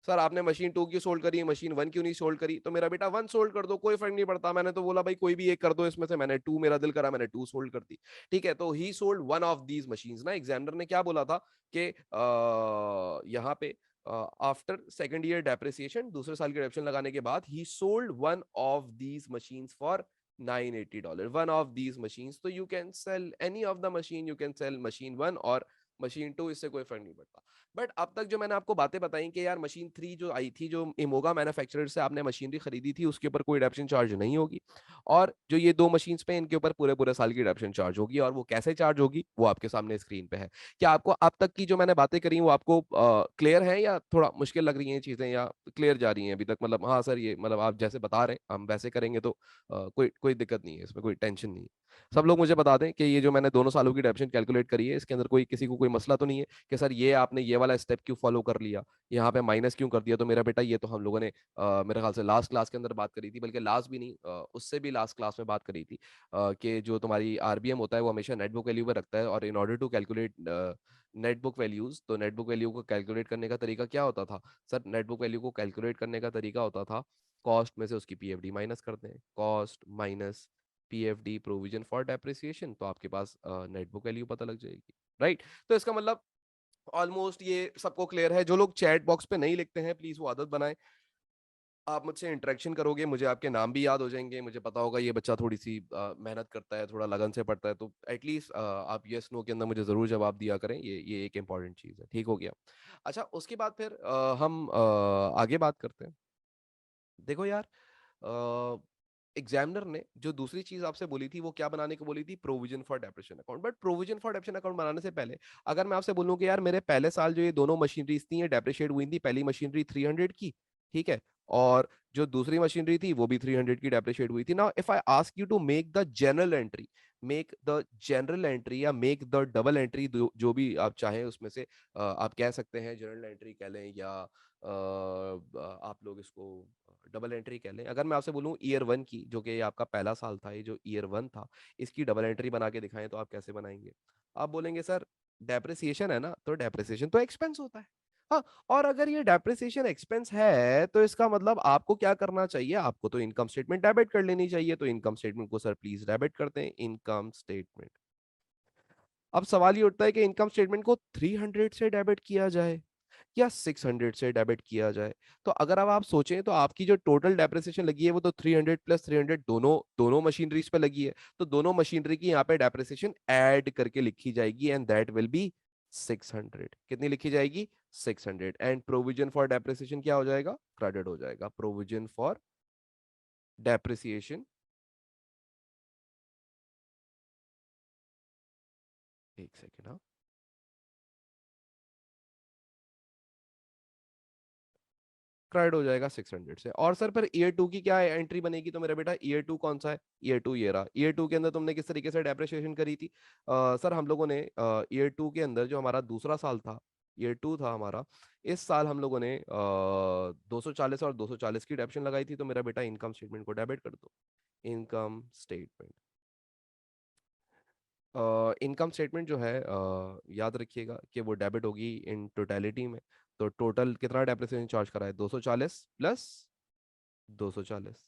सर आपने मशीन 2 क्यों सोल्ड करी, मशीन 1 क्यों नहीं सोल्ड करी? तो मेरा बेटा 1 सोल्ड कर दो, कोई फर्क नहीं पड़ता। मैंने तो बोला भाई कोई भी एक कर दो इसमें से, मैंने 2, मेरा दिल करा मैंने 2 सोल्ड कर दी। ठीक है, तो ही sold one of these machines ना। एग्जामिनर ने क्या बोला था कि यहाँ पे आफ्टर सेकंड ईयर डेप्रिसिएशन, दूसरे साल की डेप्रिसिएशन लगाने के बाद, he sold one of these machines for $980, one of these machines. तो you can sell any of the machine, you can sell machine 1 और मशीन 2, इससे कोई फर्क नहीं पड़ता। बट अब तक जो मैंने आपको बातें बताई कि यार मशीन 3 जो आई थी, जो इमोगा मैन्युफैक्चरर से आपने मशीनरी खरीदी थी, उसके ऊपर कोई डेप्शन चार्ज नहीं होगी, और जो ये 2 मशीन्स पे इनके ऊपर पूरे पूरे साल की डेप्शन चार्ज होगी। और वो कैसे चार्ज होगी वो आपके सामने स्क्रीन पे है। क्या आपको अब तक की जो मैंने बातें करी वो आपको क्लियर है, या थोड़ा मुश्किल लग रही हैं चीजें, या क्लियर जा रही हैं अभी तक? मतलब हाँ सर, ये मतलब आप जैसे बता रहे हैं हम वैसे करेंगे तो कोई कोई दिक्कत नहीं है, इसमें कोई टेंशन नहीं है। सब लोग मुझे बता दें कि ये जो मैंने दोनों सालों की डेप्शन कैलकुलेट करी है, इसके अंदर कोई किसी को कोई मसला तो नहीं है कि सर ये आपने ये वाला स्टेप क्यों फॉलो कर लिया, यहाँ पे माइनस क्यों कर दिया? तो मेरा बेटा ये तो हम लोगों ने मेरे ख्याल से लास्ट क्लास के अंदर बात करी थी, बल्कि लास्ट भी नहीं, उससे भी लास्ट क्लास में बात करी थी कि जो तुम्हारी आरबीएम होता है वो हमेशा नेटबुक वैल्यू पर रखता है, और in order to calculate net book values, तो नेटबुक वैल्यू को कैलकुलेट करने का तरीका क्या होता था? सर नेटबुक वैल्यू को कैलकुलेट करने का तरीका होता था, कॉस्ट में से उसकी पीएफडी माइनस करते हैं, cost minus PFD provision for depreciation, तो आपके पास नेटबुक वैल्यू पता लग जाएगी। राइट, तो इसका मतलब ऑलमोस्ट ये सबको क्लियर है। जो लोग चैट बॉक्स पे नहीं लिखते हैं प्लीज वो आदत बनाएं। आप मुझसे इंटरेक्शन करोगे, मुझे आपके नाम भी याद हो जाएंगे, मुझे पता होगा ये बच्चा थोड़ी सी मेहनत करता है, थोड़ा लगन से पढ़ता है, तो एटलीस्ट आप यस नो के अंदर मुझे जरूर जवाब दिया करें। ये एक इंपॉर्टेंट चीज़ है, ठीक हो गया? अच्छा, उसके बाद फिर हम आगे बात करते हैं। देखो यार, एग्जामिनर ने जो दूसरी चीज आपसे बोली थी वो क्या बनाने को बोली थी? Provision for depreciation account. But provision for depreciation account बनाने से पहले अगर मैं आपसे बोलूं कि यार मेरे पहले साल जो ये दोनों मशीनरीज थी ये डेप्रिशिएट हुई थी, पहली मशीनरी 300 की, ठीक है, और जो दूसरी मशीनरी थी वो भी 300 की डेप्रिशिएट हुई थी। Now if I ask you to make the journal entry, make the journal entry या मेक द डबल एंट्री, जो भी आप चाहें उसमें से आप कह सकते हैं, जनरल एंट्री कह लें या आप लोग इसको डबल एंट्री कह लें। अगर मैं आपसे बोलूं ईयर 1 की, जो कि ये आपका पहला साल था, ये जो ईयर 1 था, इसकी डबल एंट्री बना के दिखाएं तो आप कैसे बनाएंगे? आप बोलेंगे सर डेप्रिसिएशन है ना, तो डेप्रिसिएशन तो एक्सपेंस होता है। हाँ, और अगर ये डेप्रिसिएशन एक्सपेंस है तो इसका मतलब आपको क्या करना चाहिए? आपको तो इनकम स्टेटमेंट डेबिट कर लेनी चाहिए। तो इनकम स्टेटमेंट को सर प्लीज डेबिट करते हैं, इनकम स्टेटमेंट। अब सवाल ये उठता है कि इनकम स्टेटमेंट को 300 से डेबिट किया जाए या 600 से डेबिट किया जाए। तो अगर अब आप सोचें तो आपकी जो टोटल डेप्रिसिएशन लगी है वो तो 300 प्लस 300 दोनों दोनों मशीनरीज पे लगी है, तो दोनों मशीनरी की यहाँ पे डेप्रिसिएशन ऐड करके लिखी जाएगी, एंड दैट विल बी 600। कितनी लिखी जाएगी? 600। एंड प्रोविजन फॉर डेप्रिसिएशन क्या हो जाएगा? क्रेडिट हो जाएगा। प्रोविजन फॉर डेप्रिसिएशन, एक सेकेंड, हाँ, क्रेडिट हो जाएगा 600 से। और सर पर ईयर 2 की क्या एंट्री बनेगी? तो मेरा बेटा ईयर 2 कौन सा है? ईयर 2 ये रहा। ईयर 2 के अंदर तुमने किस तरीके से डेप्रिसिएशन करी थी? सर हम लोगों ने ईयर 2 के अंदर जो हमारा दूसरा साल था, ईयर 2 था हमारा, इस साल हम लोगों ने 240 और 240 की डेप्शन लगाई थी। तो मेरा बेटा इनकम स्टेटमेंट को डेबिट कर दो, इनकम स्टेटमेंट। इनकम स्टेटमेंट जो है याद रखिएगा कि वो डेबिट होगी इन टोटलिटी में। तो टोटल कितना डेप्रिसिएशन चार्ज करा है, 240 प्लस 240,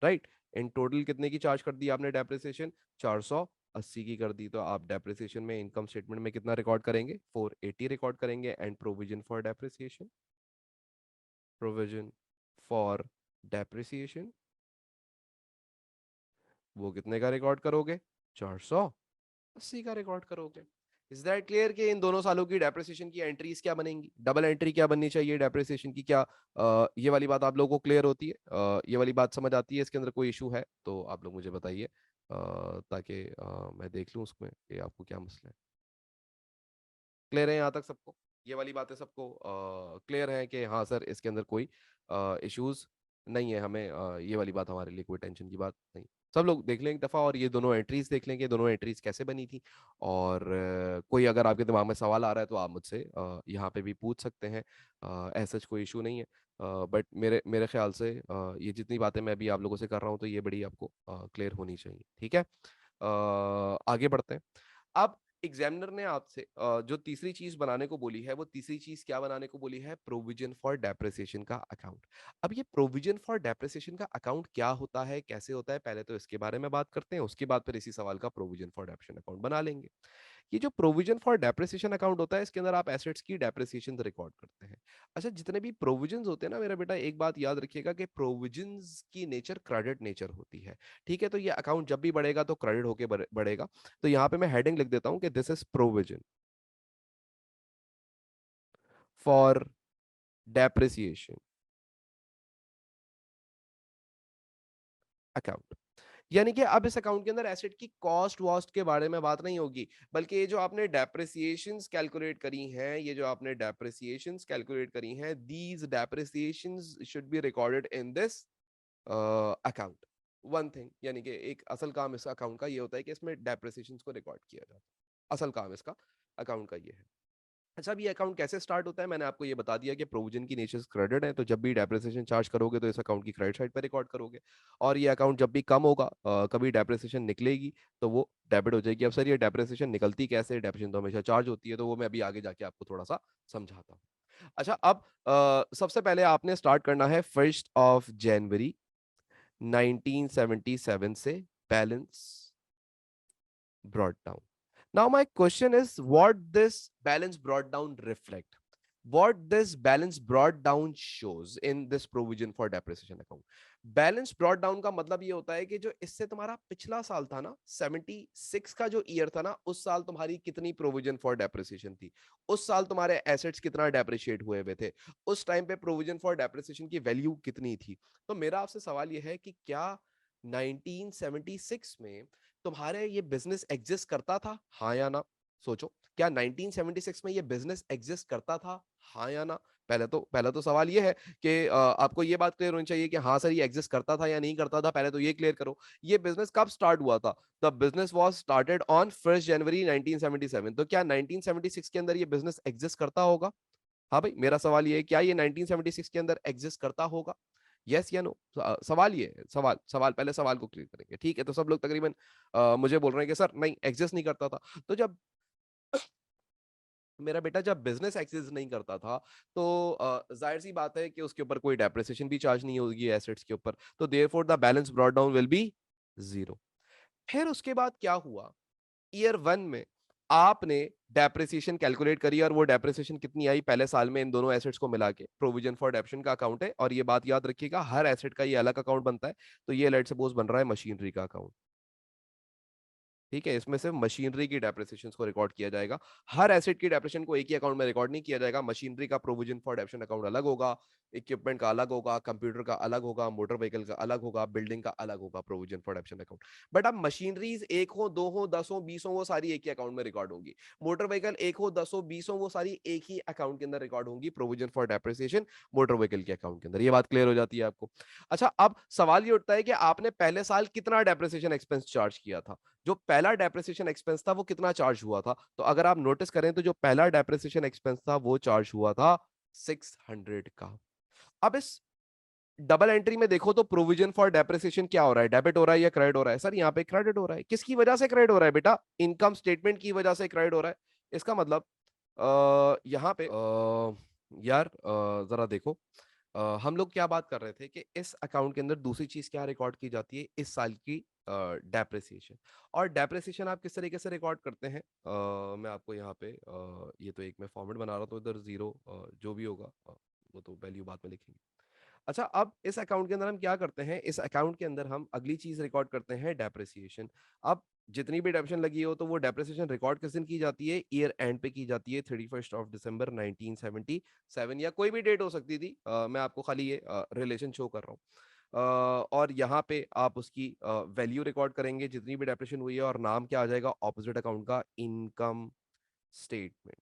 राइट। इन टोटल कितने की चार्ज कर दी आपने डेप्रिसिएशन, 480 की कर दी। तो आप डेप्रिसिएशन में इनकम स्टेटमेंट में कितना रिकॉर्ड करेंगे, 480 रिकॉर्ड करेंगे। And provision for depreciation, provision for depreciation वो कितने का रिकॉर्ड करोगे, 480 का रिकॉर्ड करोगे। इज दैट क्लियर कि इन दोनों सालों की डेप्रिसिएशन की एंट्रीज क्या बनेंगी, डबल एंट्री क्या बननी चाहिए डेप्रिसिएशन की, क्या ये वाली बात आप लोगों को क्लियर होती है, ये वाली बात समझ आती है, इसके अंदर कोई इशू है तो आप लोग मुझे बताइए, ताकि मैं देख लूँ उसमें कि आपको क्या मसला है। क्लियर है यहाँ तक सबको, ये वाली बातें सबको क्लियर है कि हाँ सर इसके अंदर कोई इश्यूज नहीं है, हमें ये वाली बात हमारे लिए कोई टेंशन की बात नहीं। सब लोग देख लें एक दफ़ा और ये दोनों एंट्रीज देख लें कि दोनों एंट्रीज कैसे बनी थी। और कोई अगर आपके दिमाग में सवाल आ रहा है तो आप मुझसे यहाँ पे भी पूछ सकते हैं, ऐसा कोई इशू नहीं है। बट मेरे मेरे ख्याल से ये जितनी बातें मैं अभी आप लोगों से कर रहा हूँ तो ये बड़ी आपको क्लियर होनी चाहिए, ठीक है। आगे बढ़ते हैं। अब एग्जामिनर ने आपसे जो तीसरी चीज बनाने को बोली है, वो तीसरी चीज क्या बनाने को बोली है, प्रोविजन फॉर डेप्रिसिएशन का अकाउंट। अब ये प्रोविजन फॉर डेप्रिसिएशन का अकाउंट क्या होता है, कैसे होता है, पहले तो इसके बारे में बात करते हैं, उसके बाद फिर इसी सवाल का प्रोविजन फॉर डेप्रिसिएशन अकाउंट बना लेंगे। ये जो प्रोविजन फॉर डेप्रिसिएशन अकाउंट होता है, इसके अंदर आप एसेट्स की डेप्रिसिएशन रिकॉर्ड करते हैं। अच्छा, जितने भी प्रोविजंस होते हैं ना मेरा बेटा, एक बात याद रखिएगा कि प्रोविजंस की नेचर क्रेडिट नेचर होती है, ठीक है। तो ये अकाउंट जब भी बढ़ेगा तो क्रेडिट होके बढ़ेगा। तो यहाँ पे मैं हेडिंग लिख देता हूँ कि this is provision for depreciation account. यानी कि अब इस अकाउंट के अंदर एसेट की कॉस्ट वॉस्ट के बारे में बात नहीं होगी, बल्कि ये जो आपने डेप्रिसिएशंस कैलकुलेट करी हैं, ये जो आपने डेप्रिसिएशंस कैलकुलेट करी हैं, these depreciations should be recorded in this account. One thing, यानी कि एक असल काम इस अकाउंट का ये होता है कि इसमें डेप्रिसिएशंस को रिकॉर्ड किया जाता है, असल काम इसका अकाउंट का ये है। अच्छा, अब ये अकाउंट कैसे स्टार्ट होता है, मैंने आपको ये बता दिया कि प्रोविजन की नेचर क्रेडिट है, तो जब भी डेप्रिसिएशन चार्ज करोगे तो इस अकाउंट की क्रेडिट साइड पर रिकॉर्ड करोगे। और ये अकाउंट जब भी कम होगा, कभी डेप्रिसिएशन निकलेगी तो वो डेबिट हो जाएगी। अब सर ये डेप्रिसिएशन निकलती कैसे, डेप्रिसिएशन तो हमेशा चार्ज होती है, तो वो मैं अभी आगे जाके आपको थोड़ा सा समझाता हूँ। अच्छा, अब सबसे पहले आपने स्टार्ट करना है 1 जनवरी 1977 से balance brought down. Now my question is, what this balance brought down reflect? What this balance brought down shows in this provision for depreciation account. Balance brought down का मतलब ये होता है कि जो इससे तुम्हारा पिछला साल था ना, 76 का जो ईयर था ना, उस साल तुम्हारी कितनी प्रोविजन फॉर डेप्रिसिएशन थी, उस साल तुम्हारे एसेट्स कितना डेप्रिशिएट हुए हुए थे, उस टाइम पे प्रोविजन फॉर डेप्रिसिएशन की वैल्यू कितनी थी। तो मेरा आपसे सवाल ये है कि क्या 1976 में तुम्हारे ये बिजनेस एग्जिस्ट करता था, हाँ या ना। सोचो, क्या 1976 में ये बिजनेस एग्जिस्ट करता था, हाँ या ना। पहले तो सवाल ये है कि आपको ये बात क्लियर होनी चाहिए कि हाँ सर ये एग्जिस्ट करता था या नहीं करता था, पहले तो ये क्लियर करो। ये बिजनेस कब स्टार्ट हुआ था, the business was started on 1 January 1977। तो क्या 1976 के अंदर ये बिजनेस एग्जिस्ट करता होगा, हाँ भाई, मेरा सवाल ये है, क्या ये 1976 के अंदर एग्जिस्ट करता होगा, यस या नो। सवाल ये है, सवाल सवाल पहले सवाल को क्लियर करेंगे, ठीक है। तो सब लोग तकरीबन मुझे बोल रहे हैं कि सर नहीं एग्जिस्ट नहीं करता था। तो जब मेरा बेटा जब बिजनेस एक्सेस नहीं करता था, तो जाहिर सी बात है कि उसके ऊपर कोई डेप्रिसिएशन भी चार्ज नहीं होगी एसेट्स के ऊपर, तो therefore the balance brought down will be zero. फिर उसके बाद क्या हुआ, ईयर 1 में आपने डेप्रिसिएशन कैलकुलेट करी, और वो डेप्रिसिएशन कितनी आई पहले साल में इन दोनों एसेट्स को मिला के, प्रोविजन फॉर डेप्शन का अकाउंट है, और ये बात याद रखिएगा हर एसेट का ये अलग अकाउंट बनता है। तो ये लेट सपोज बन रहा है मशीनरी का अकाउंट, ठीक है। इसमें सिर्फ मशीनरी की डेप्रिसिएशन को रिकॉर्ड किया जाएगा, हर एसेट की डेप्रिसिएशन को एक ही अकाउंट में रिकॉर्ड नहीं किया जाएगा। मशीनरी का प्रोविजन फॉर डेप्शन अकाउंट अलग होगा, इक्विपमेंट का अलग होगा, कंप्यूटर का अलग होगा, मोटर व्हीकल का अलग होगा, बिल्डिंग का अलग होगा प्रोविजन फॉर डेप्शन अकाउंट। बट अब मशीनरीज एक हो, दो हो, 10 हो, 20 हो, वो सारी एक ही अकाउंट में रिकॉर्ड होंगी। मोटर व्हीकल एक हो, 10 हो, 20 हो, वो सारी एक ही अकाउंट के अंदर रिकॉर्ड होंगी, provision for depreciation motor vehicle के अकाउंट के अंदर। ये बात क्लियर हो जाती है आपको। अच्छा, अब सवाल ये उठता है कि आपने पहले साल कितना डेप्रिसिएशन एक्सपेंस चार्ज किया था, जो पहला डेप्रिसिएशन एक्सपेंस था वो कितना चार्ज हुआ था। तो अगर आप नोटिस करें तो जो पहला डेप्रिसिएशन एक्सपेंस था वो चार्ज हुआ था 600 का। अब इस डबल एंट्री में देखो तो प्रोविजन फॉर डेप्रिसिएशन क्या हो रहा है, डेबिट हो रहा है या क्रेडिट हो रहा है? सर यहाँ पे क्रेडिट हो रहा है। किसकी वजह से क्रेडिट हो रहा है बेटा? इनकम स्टेटमेंट की वजह से क्रेडिट हो रहा है। इसका मतलब यहाँ पे यार जरा देखो, हम लोग क्या बात कर रहे थे कि इस अकाउंट के अंदर दूसरी चीज क्या रिकॉर्ड की जाती है, इस साल की डेप्रिसिएशन। और डेप्रिसिएशन आप किस तरीके से रिकॉर्ड करते हैं, मैं आपको यहाँ पे ये तो एक मैं फॉर्मेट बना रहा हूँ, तो इधर जीरो जो भी होगा वो तो वैल्यू बाद में लिखेंगे। अच्छा, अब इस अकाउंट के अंदर हम क्या करते हैं, इस अकाउंट के अंदर हम अगली चीज रिकॉर्ड करते हैं, डेप्रिसिएशन। अब जितनी भी डेप्रिसिएशन लगी हो तो वो डेप्रिसिएशन रिकॉर्ड किस दिन की जाती है? ईयर एंड पे की जाती है, 31 दिसंबर 1977, या कोई भी डेट हो सकती थी। मैं आपको खाली ये रिलेशन शो कर रहा हूँ। और यहाँ पे आप उसकी वैल्यू रिकॉर्ड करेंगे जितनी भी डेप्रिसिएशन हुई है, और नाम क्या आ जाएगा ऑपोजिट अकाउंट का? Income statement.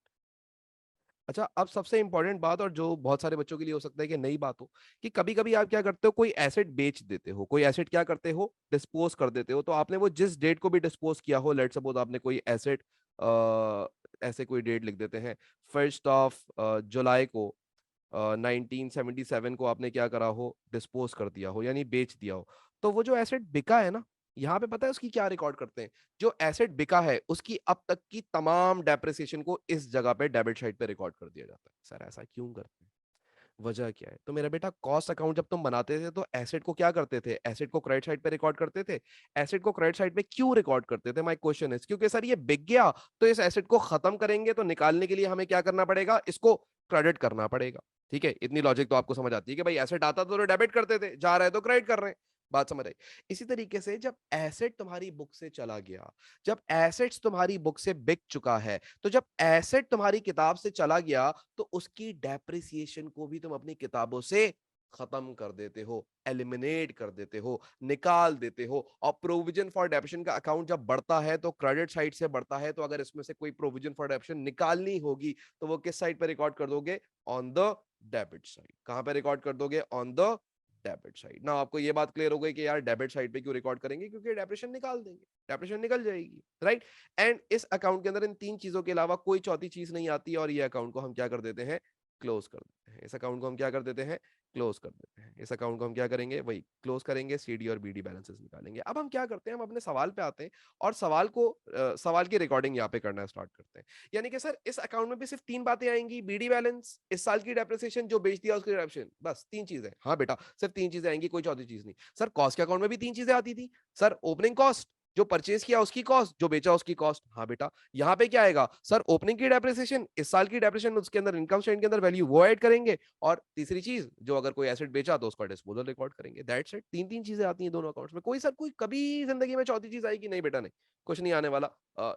अच्छा, अब सबसे इंपॉर्टेंट बात, और जो बहुत सारे बच्चों के लिए हो सकता है कि नई बात हो, कि कभी कभी आप क्या करते हो, कोई एसेट बेच देते हो, कोई एसेट क्या करते हो, डिस्पोज कर देते हो। तो आपने वो जिस डेट को भी डिस्पोज किया हो, लेट सपोज आपने कोई एसेट, ऐसे कोई डेट लिख देते हैं, 1 जुलाई को 1977 को आपने क्या करा हो, डिस्पोज कर दिया हो, यानी बेच दिया हो। तो वो जो एसेट बिका है ना, यहाँ पे पता है उसकी क्या रिकॉर्ड करते हैं? जो एसेट बिका है उसकी अब तक की तमाम डेप्रिसिएशन को इस जगह पे डेबिट साइड पे रिकॉर्ड कर दिया जाता है। सर ऐसा क्यों करते हैं, वजह क्या है? तो मेरा बेटा, कॉस्ट अकाउंट जब तुम बनाते थे तो एसेट को क्या करते थे? एसेट को क्रेडिट साइड पे रिकॉर्ड करते थे। एसेट को क्रेडिट साइड पे क्यों रिकॉर्ड करते थे? माय क्वेश्चन इज, क्योंकि सर ये बिक गया, तो इस एसेट को खत्म करेंगे, तो निकालने के लिए हमें क्या करना पड़ेगा? इसको क्रेडिट करना पड़ेगा। ठीक है, इतनी लॉजिक तो आपको समझ आती है कि भाई एसेट आता तो डेबिट करते थे, जा रहा है तो क्रेडिट कर रहे हैं। बात समझ आई? इसी तरीके से जब एसेट तुम्हारी बुक से चला गया, जब एसेट्स तुम्हारी बुक से बिक चुका है, तो जब एसेट तुम्हारी किताब से चला गया, तो उसकी डेप्रिसिएशन को भी तुम अपनी किताबों से खत्म कर देते हो, एलिमिनेट कर देते हो, निकाल देते हो। और प्रोविजन फॉर डेप्रिसिएशन का अकाउंट जब बढ़ता है तो क्रेडिट साइड से बढ़ता है, तो अगर इसमें से कोई प्रोविजन फॉर डेप्रिसिएशन निकालनी होगी तो वो किस साइड पे रिकॉर्ड कर दोगे? On the debit side. कहां पे रिकॉर्ड कर दोगे? ऑन द डेबिट साइड ना। आपको ये बात क्लियर हो गई कि यार डेबिट साइड पे क्यों रिकॉर्ड करेंगे? क्योंकि डेप्रिसिएशन निकाल देंगे, डेप्रिसिएशन निकल जाएगी, राइट? एंड इस अकाउंट के अंदर इन तीन चीजों के अलावा कोई चौथी चीज नहीं आती, और ये अकाउंट को हम क्या कर देते हैं? क्लोज कर देते हैं। इस अकाउंट को हम क्या कर देते हैं? क्लोज कर देते हैं। इस अकाउंट को हम क्या करेंगे? वही क्लोज करेंगे, सीडी और बीडी बैलेंसेस निकालेंगे। अब हम क्या करते हैं, हम अपने सवाल पे आते हैं, और सवाल को सवाल की रिकॉर्डिंग यहाँ पे करना स्टार्ट करते हैं। यानी कि सर इस अकाउंट में भी सिर्फ तीन बातें आएंगी, बीडी बैलेंस, इस साल की डेप्रिसिएशन, जो बेच दिया उसकी डेप्रिसिएशन, बस तीन चीजें। हाँ बेटा, सिर्फ तीन चीजें आएंगी, कोई चौथी चीज नहीं। सर कॉस्ट के अकाउंट में भी तीन चीजें आती थी। सर ओपनिंग कॉस्ट, जो परचेज किया उसकी कॉस्ट, जो बेचा उसकी कॉस्ट। हाँ बेटा, यहाँ पे क्या आएगा? सर ओपनिंग की डेप्रिसिएशन, इस साल की डेप्रिसिएशन, उसके अंदर इनकम स्टेटमेंट के अंदर वैल्यू वो ऐड करेंगे, और तीसरी चीज, जो अगर कोई एसेट बेचा तो उसका डिस्पोजल रिकॉर्ड करेंगे। That's it. तीन तीन चीजें आती हैं दोनों अकाउंट्स में। कोई सर कोई कभी जिंदगी में चौथी चीज आएगी? नहीं बेटा, नहीं, कुछ नहीं आने वाला।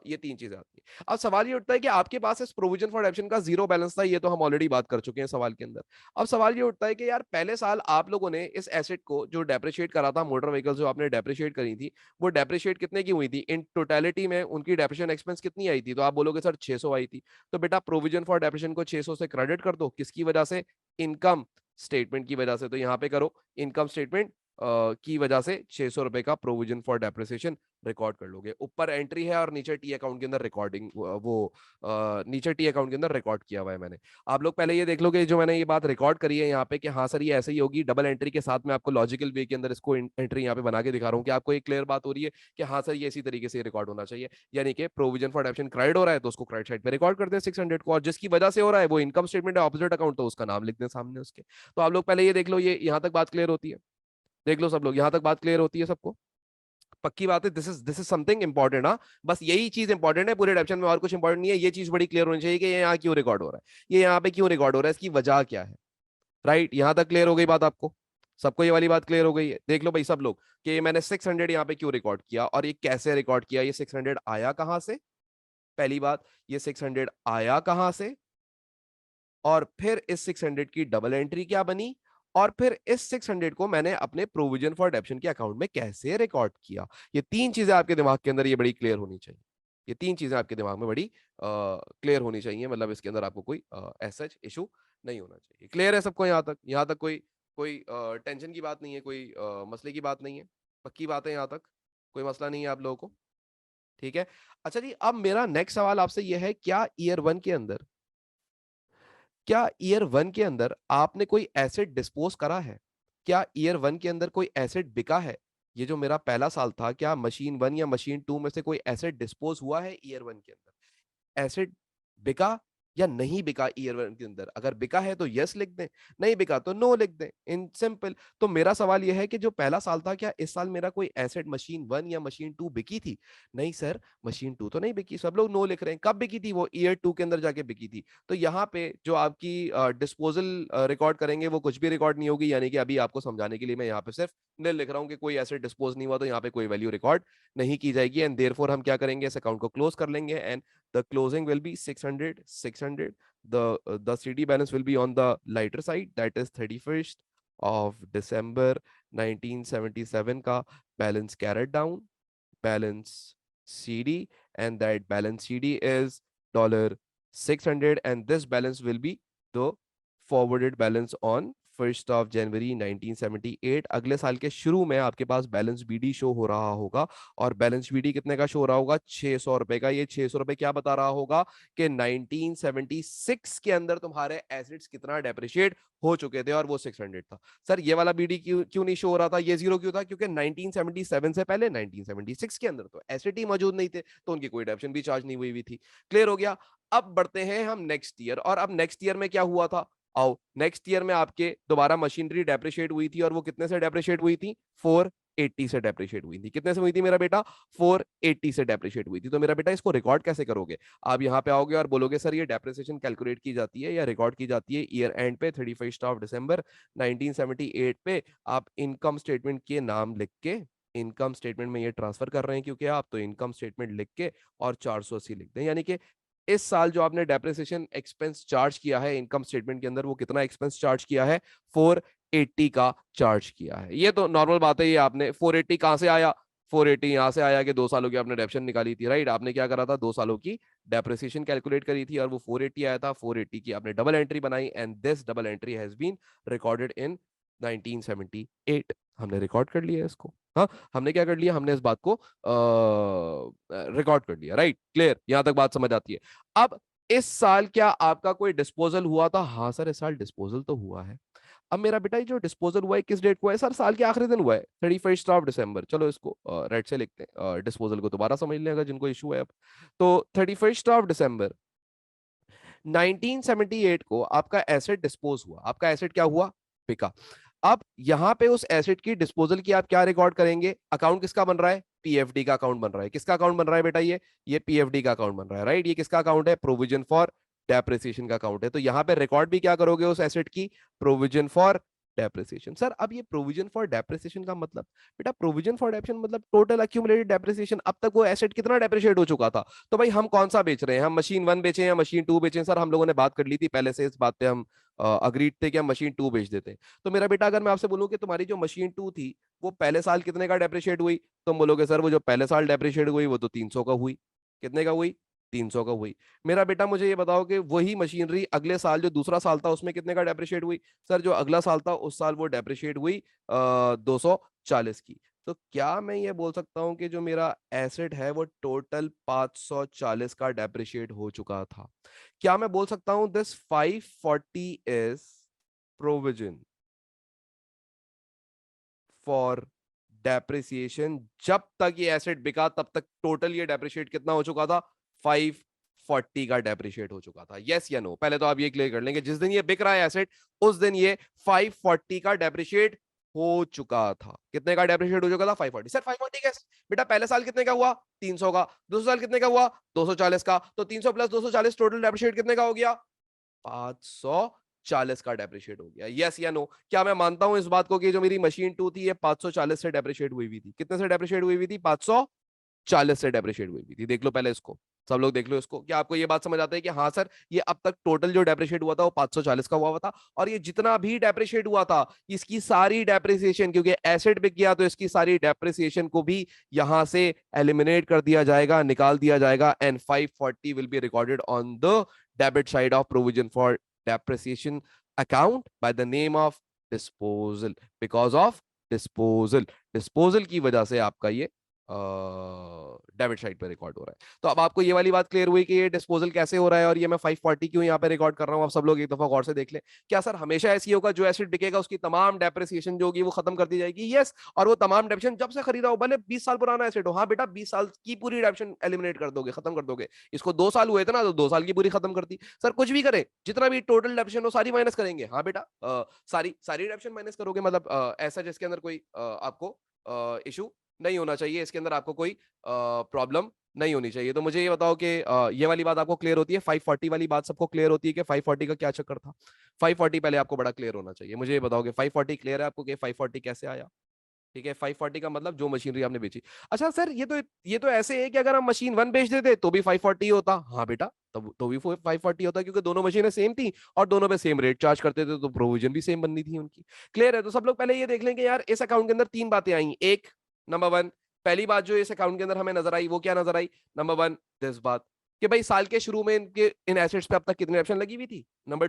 ये तीन चीजें आती है। अब सवाल ये उठता है कि आपके पास इस प्रोविजन फॉर डेप्रिसिएशन का जीरो बैलेंस था, ये तो हम ऑलरेडी बात कर चुके हैं सवाल के अंदर। अब सवाल ये उठता है कि यार पहले साल आप लोगों ने इस एसेट को जो डेप्रिशिएट करा था, मोटर व्हीकल्स जो आपने डेप्रिशिएट करी थी, वो डेप्रिशिएट कितने की हुई थी? इन टोटलिटी में उनकी डेप्रिशिएशन एक्सपेंस कितनी आई थी? तो आप बोलोगे सर 600 आई थी। तो बेटा प्रोविजन फॉर डेप्रिशिएशन को 600 से क्रेडिट कर दो, किसकी वजह से? इनकम स्टेटमेंट की वजह से। तो यहाँ पे करो, इनकम स्टेटमेंट की वजह से 600 रुपए का प्रोविजन फॉर डेप्रिसिएशन रिकॉर्ड कर लोगे। ऊपर एंट्री है और नीचे टी अकाउंट के अंदर रिकॉर्डिंग, वो नीचे टी अकाउंट के अंदर रिकॉर्ड किया हुआ है मैंने। आप लोग पहले ये देख लोगे, जो मैंने ये बात रिकॉर्ड करी है यहाँ पे, कि हाँ सर ये ऐसे ही होगी, डबल एंट्री के साथ मैं आपको लॉजिकल वे के अंदर इसको एंट्री यहाँ पे बना के दिखा रहा हूँ, कि आपको एक क्लियर बात हो रही है कि हाँ सर ये इसी तरीके से रिकॉर्ड होना चाहिए। यानी कि प्रोविजन फॉर डेप्रिसिएशन क्रेडिट हो रहा है तो उसको क्रेडिट साइड पे रिकॉर्ड करते हैं 600 को, और जिसकी वजह से हो रहा है वो इनकम स्टेटमेंट है, ऑपोजिट अकाउंट, तो उसका नाम लिख दें सामने उसके। तो आप लोग पहले ये देख लो, ये यहाँ तक बात क्लियर होती है? देख लो सब लोग, यहां तक बात क्लियर होती है सबको? पक्की बात है, दिस इज समथिंग इंपॉर्टेंट। हाँ, बस यही चीज इंपॉर्टेंट है पूरे डेप्शन में, और कुछ इंपॉर्टेंट नहीं है। ये चीज बड़ी क्लियर होनी चाहिए कि ये यहाँ क्यों रिकॉर्ड हो रहा है, ये यहाँ पे क्यों रिकॉर्ड हो रहा है, इसकी वजह क्या है। राइट, यहां तक क्लियर हो गई बात आपको? सबको ये वाली बात क्लियर हो गई है? देख लो भाई सब लोग, कि मैंने 600 यहाँ पे क्यों रिकॉर्ड किया, और ये कैसे रिकॉर्ड किया, ये 600 आया कहां से? पहली बात, ये 600 आया कहां से? और फिर इस 600 की डबल एंट्री क्या बनी? और फिर इस 600 को मैंने अपने प्रोविजन फॉर डेप्शन के अकाउंट में कैसे रिकॉर्ड किया? ये तीन चीजें आपके दिमाग के अंदर ये बड़ी क्लियर होनी चाहिए। ये तीन चीजें आपके दिमाग में बड़ी क्लियर होनी चाहिए, मतलब इसके अंदर आपको कोई ऐसा इशू नहीं होना चाहिए। क्लियर है सबको यहाँ तक? यहाँ तक कोई कोई टेंशन की बात नहीं है, कोई मसले की बात नहीं है? पक्की बात है यहाँ तक? कोई मसला नहीं है आप लोगों को? ठीक है। अच्छा जी, अब मेरा नेक्स्ट सवाल आपसे यह है, क्या ईयर वन के अंदर, क्या ईयर वन के अंदर आपने कोई एसेट डिस्पोज करा है? क्या ईयर 1 के अंदर कोई एसेट बिका है? ये जो मेरा पहला साल था, क्या मशीन 1 या मशीन 2 में से कोई एसेट डिस्पोज हुआ है ईयर 1 के अंदर? एसिड बिका या नहीं बिका ईयर वन के अंदर? अगर बिका है तो यस लिख दें, नहीं बिका तो नो लिख दें, इन सिंपल। तो मेरा सवाल यह है कि जो पहला साल था, क्या इस साल मेरा कोई एसेट मशीन 1 या मशीन 2 बिकी थी? नहीं सर, मशीन 2 तो नहीं बिकी। सब लोग नो लिख रहे हैं। कब बिकी थी? वो ईयर 2 के अंदर जाके बिकी थी। तो यहाँ पे जो आपकी डिस्पोजल रिकॉर्ड करेंगे वो कुछ भी रिकॉर्ड नहीं होगी, यानी कि अभी आपको समझाने के लिए मैं यहाँ पे सिर्फ नील लिख रहा हूँ कि कोई एसेट डिस्पोज नहीं हुआ, तो यहाँ पे कोई वैल्यू रिकॉर्ड नहीं की जाएगी। एंड देयरफॉर हम क्या करेंगे, इस अकाउंट को क्लोज कर लेंगे। And the closing will be 600 600. The CD balance will be on the lighter side, that is 31st of December 1977 का balance carried down, balance CD, and that balance CD is dollar 600, and this balance will be the forwarded balance on 1st of January 1978। अगले साल के शुरू में आपके पास बैलेंस बीडी शो हो रहा होगा, और बैलेंस बीडी कितने का शो हो रहा होगा? 600 रुपए का। ये 600 रुपए क्या बता रहा होगा कि 1976 के अंदर तुम्हारे एसेट्स कितना डेप्रिशिएट हो चुके थे, और वो 600 था। सर ये वाला बीडी क्यों क्यों नहीं शो हो रहा था, ये जीरो क्यों था? क्योंकि 1977 से पहले 1976 के अंदर तो एसेट ही मौजूद नहीं थे, तो उनकी कोई डेप्शन भी चार्ज नहीं हुई थी। क्लियर हो गया? अब बढ़ते हैं हम नेक्स्ट ईयर, और अब नेक्स्ट ईयर में क्या हुआ था? आओ, नेक्स्ट ईयर में आपके दोबारा मशीनरी डेप्रिशिएट हुई थी, और वो कितने से डेप्रिशिएट हुई थी? 480 से डेप्रिशिएट हुई थी। कितने से हुई थी मेरा बेटा? 480 से डेप्रिशिएट हुई थी। तो मेरा बेटा इसको रिकॉर्ड कैसे करोगे? आप यहाँ पे आओगे और बोलोगे सर ये डेप्रिसिएशन कैलकुलेट की जाती है या रिकॉर्ड की जाती है ईयर एंड पे 31st ऑफ दिसंबर 1978 पे। आप इनकम स्टेटमेंट के नाम लिख के, इनकम स्टेटमेंट में ये ट्रांसफर कर रहे हैं क्योंकि आप, तो इनकम स्टेटमेंट लिख के और 480 लिख दें। यानी कि इस साल जो आपने डेप्रिसिएशन एक्सपेंस चार्ज किया है इनकम स्टेटमेंट के अंदर, वो कितना एक्सपेंस चार्ज किया है? 480 का चार्ज किया है। ये तो नॉर्मल बात है। ये आपने 480 कहां से आया? 480 यहां से आया कि 2 सालों की आपने डेप्शन निकाली थी, राइट? आपने क्या करा था? 2 सालों की डेप्रिसिएशन कैलकुलेट करी थी, और वो 480 आया था। 480 की आपने डबल एंट्री बनाई, and this double entry has been recorded in 1978। हमने रिकॉर्ड कर लिया इसको। हाँ, हमने क्या कर लिया? हमने इस बात को रिकॉर्ड कर लिया, राइट? क्लियर? यहां तक बात समझ आती है? अब इस साल क्या आपका कोई डिस्पोजल हुआ था? हाँ सर, इस साल डिस्पोजल तो हुआ है। अब मेरा बेटा ये जो डिस्पोजल हुआ है किस डेट को है? सर साल के आखिरी दिन हुआ है, 31st ऑफ दिसंबर। चलो इसको रेड से लिखते हैं, डिस्पोजल को दोबारा समझ लें अगर जिनको इशू है अब। तो 31st ऑफ दिसंबर 1978 को आपका एसेट डिस्पोज हुआ। आपका एसेट क्या हुआ? बिका। अब यहां पे उस एसेट की डिस्पोजल की आप क्या रिकॉर्ड करेंगे? अकाउंट किसका बन रहा है? पीएफडी का अकाउंट बन रहा है। किसका अकाउंट बन रहा है बेटा? ये पीएफडी का अकाउंट बन रहा है, राइट? ये किसका अकाउंट है? प्रोविजन फॉर डेप्रिसिएशन का अकाउंट है। तो यहां पे रिकॉर्ड भी क्या करोगे उस एसेट की? Provision for depreciation. सर अब ये प्रोविजन फॉर डेप्रिसिएशन का मतलब? बेटा प्रोविजन फॉर डेप्रिसिएशन मतलब टोटल अक्यूमुलेटेड डेप्रिसिएशन। अब तक वो एसेट कितना डेप्रिशिएट हो चुका था? तो भाई हम कौन सा बेच रहे हैं? हम मशीन 1 बेचें या मशीन 2 बेचें? सर हम लोगों ने बात कर ली थी पहले से, इस बात पे हम अग्रीड थे कि हम मशीन 2 बेच देते हैं। तो मेरा बेटा अगर मैं आपसे बोलूं कि तुम्हारी जो मशीन 2 थी वो पहले साल कितने का डेप्रिशिएट हुई, तुम बोलोगे सर वो जो पहले साल डेप्रिशिएट हुई वो तो 300 का हुई। कितने का हुई? 300 का हुई। मेरा बेटा मुझे ये बताओ कि वही मशीनरी अगले साल जो दूसरा साल था उसमें कितने का डेप्रिशिएट हुई? सर जो अगला साल था उस साल वो डेप्रिशिएट हुई 240 की। तो क्या मैं ये बोल सकता हूं कि जो मेरा एसेट है वो टोटल 540 का डेप्रिशिएट हो चुका था? क्या मैं बोल सकता हूं this 540 is provision for depreciation? जब तक ये एसेट बिका तब तक टोटल ये डेप्रिशिएट कितना हो चुका था? 540 का डेप्रिशिएट हो चुका था। यस या नो? पहले तो आप ये क्लियर कर लेंगे, जिस दिन ये बिक रहा है एसेट उस दिन ये 540 का डेप्रिशिएट हो चुका था। कितने का डेप्रिशिएट हो चुका था? 540। सर 540 कैसे? बेटा पहले साल कितने का हुआ? 300 का। दूसरे साल कितने का हुआ? 240 का। तो 300 प्लस 240 टोटल डेप्रिशिएट कितने का हो गया? 540 का डेप्रिशिएट हो गया। यस या नो? क्या मैं मानता हूं इस बात को कि जो मेरी मशीन 2 थी ये 540 से डेप्रिशिएट हुई हुई थी? कितने से डेप्रिशिएट हुई हुई थी? 540 से डेप्रिशिएट हुई हुई थी। देख लो पहले इसको, सब लोग देख लो इसको। क्या आपको ये बात समझ आता है कि हाँ सर ये अब तक टोटल जो डेप्रिशिएट हुआ था वो 540 का हुआ था, और ये जितना भी डेप्रिशिएट हुआ था इसकी सारी डेप्रिसिएशन, क्योंकि एसेट बिक गया तो इसकी सारी डेप्रिसिएशन को भी यहां से एलिमिनेट कर दिया जाएगा, निकाल दिया जाएगा, and 540 will be recorded on the debit side of provision for depreciation account by the name of disposal, because of disposal. Disposal की वजह से आपका ये डेबिट साइड पे रिकॉर्ड हो रहा है। तो अब आपको ये वाली बात क्लियर हुई कि ये डिस्पोजल कैसे हो रहा है और ये मैं 540 क्यों यहाँ पे रिकॉर्ड कर रहा हूँ। आप सब लोग एक दफा गौर से देख लें। क्या सर हमेशा ऐसी होगा जो एसेट बिकेगा उसकी तमाम डेप्रिसिएशन जो होगी वो खत्म कर दी जाएगी? यस। और वो तमाम डेप्रिसिएशन जब से खरीदा हो, भले 20 साल पुराना एसेट हो, हाँ बेटा 20 साल की पूरी डेप्रिसिएशन एलिमिनेट कर दोगे, खत्म कर दोगे। इसको 2 साल हुए थे ना, तो 2 साल की पूरी खत्म कर दी। सर कुछ भी करें, जितना भी टोटल डेप्रिसिएशन हो सारी माइनस करेंगे। हाँ बेटा सारी सारी डेप्रिसिएशन माइनस करोगे, मतलब ऐसा जिसके अंदर कोई आपको इशू नहीं होना चाहिए, इसके अंदर आपको कोई प्रॉब्लम नहीं होनी चाहिए। तो मुझे ये बताओ कि ये वाली बात आपको क्लियर होती है? 540 वाली बात सबको क्लियर होती है कि 540 का क्या चक्कर था? 540 पहले आपको बड़ा क्लियर होना चाहिए। मुझे ये बताओ कि 540 क्लियर है आपको कि 540 कैसे आया? ठीक है, 540 का मतलब जो मशीनरी आपने बेची। अच्छा सर ये तो ऐसे है कि अगर हम मशीन 1 बेच देते तो भी 540 होता। हाँ बेटा, तब तो भी 540 होता, क्योंकि दोनों मशीनें सेम थी और दोनों पे सेम रेट चार्ज करते थे, तो प्रोविजन भी सेम बननी थी उनकी। क्लियर है? तो सब लोग पहले ये देख लें कि यार इस अकाउंट के अंदर 3 बातें आई। एक, नंबर 1, पहली बात जो इस अकाउंट के अंदर हमें नजर आई वो क्या नजर आई? नंबर 1, दिस बात कि भाई साल के शुरू में इनके इन एसेट्स पे अब तक कितनी ऑप्शन लगी हुई थी। नंबर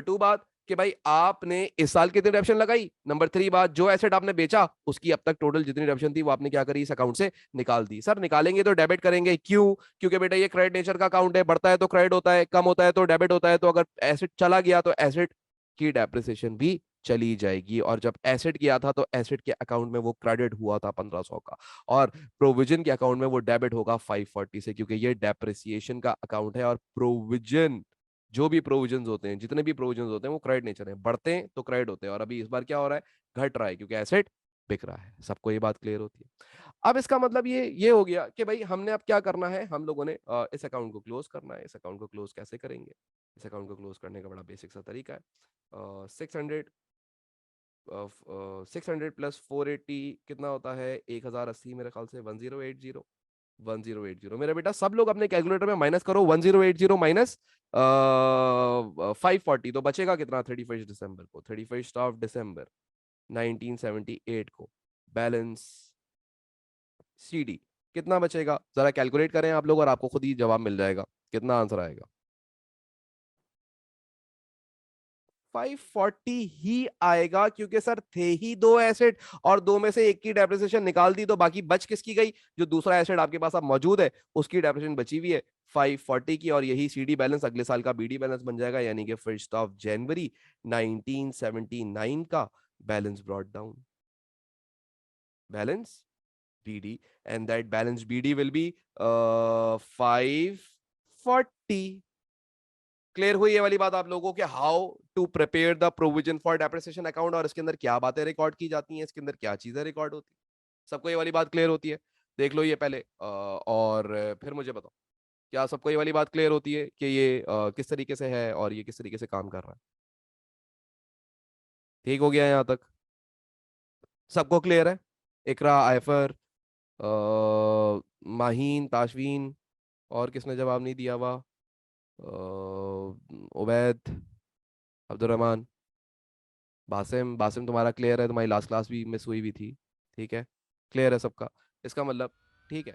2 बात कि भाई आपने इस साल कितनी डिडक्शन लगाई। नंबर 3 बात, जो एसेट आपने बेचा उसकी अब तक टोटल जितनी डिडक्शन थी वो आपने क्या करी, इस अकाउंट से निकाल दी। सर निकालेंगे तो डेबिट करेंगे, क्यों? क्योंकि बेटा ये क्रेडिट नेचर का अकाउंट है, बढ़ता है तो क्रेडिट होता है, कम होता है तो डेबिट होता है। तो अगर एसेट चला गया तो एसेट की डेप्रिसिएशन भी चली जाएगी। और जब एसेट किया था तो एसेट के अकाउंट में वो क्रेडिट हुआ था 1500 का, और प्रोविजन के अकाउंट में वो डेबिट होगा 540 से, क्योंकि ये डेप्रिसिएशन का अकाउंट है। और प्रोविजन, जो भी प्रोविजंस होते हैं, जितने भी प्रोविजंस होते हैं वो क्रेडिट नेचर है, बढ़ते हैं तो क्रेडिट होते हैं। और अभी इस बार क्या हो रहा है, घट रहा है, क्योंकि एसेट बिक रहा है। सबको ये बात क्लियर होती है? अब इसका मतलब ये हो गया कि भाई हमने अब क्या करना है, हम लोगों ने इस अकाउंट को क्लोज करना है। इस अकाउंट को क्लोज कैसे करेंगे? इस अकाउंट को क्लोज करने का बड़ा बेसिक सा तरीका है। 600 प्लस 480 कितना होता है? 1080 मेरे ख्याल से 1080। 1080 मेरा बेटा, सब लोग अपने कैलकुलेटर में माइनस करो। 1080 माइनस 540, तो बचेगा कितना? 31 दिसंबर को, 31 ऑफ दिसंबर 1978 को बैलेंस सीडी कितना बचेगा? जरा कैलकुलेट करें आप लोग और आपको खुद ही जवाब मिल जाएगा कितना आंसर आएगा। 540 ही आएगा, क्योंकि सर थे ही दो एसेट और दो में से एक की डेप्रिसिएशन निकाल दी, तो बाकी बच किसकी गई? जो दूसरा एसेट आपके पास अब मौजूद है उसकी डेप्रिसिएशन बची हुई है 540 की, और यही सीडी बैलेंस अगले साल का बीडी बैलेंस बन जाएगा, यानी कि 1 जनवरी 1979 का balance brought down, balance BD, and that balance BD will be 540। Clear हुई ये वाली बात आप लोगों के? How to prepare the provision for depreciation account, और इसके अंदर क्या बातें रिकॉर्ड की जाती हैं, इसके अंदर क्या चीजें रिकॉर्ड होती हैं। सबको ये वाली बात क्लियर होती है? देख लो ये पहले और फिर मुझे बताओ, क्या सबको ये वाली बात क्लियर होती है कि ये किस तरीके से है और ये किस तरीके से काम कर रहा है? ठीक हो गया यहाँ तक? सबको क्लियर है? इकरा, आयफर, माहीन, ताशवीन, और किसने जवाब नहीं दिया हुआ? उबैद, अब्दुलरहमान, बासिम। बासिम तुम्हारा क्लियर है, तुम्हारी लास्ट क्लास भी मिस हुई भी थी। ठीक है, क्लियर है सबका? इसका मतलब ठीक है।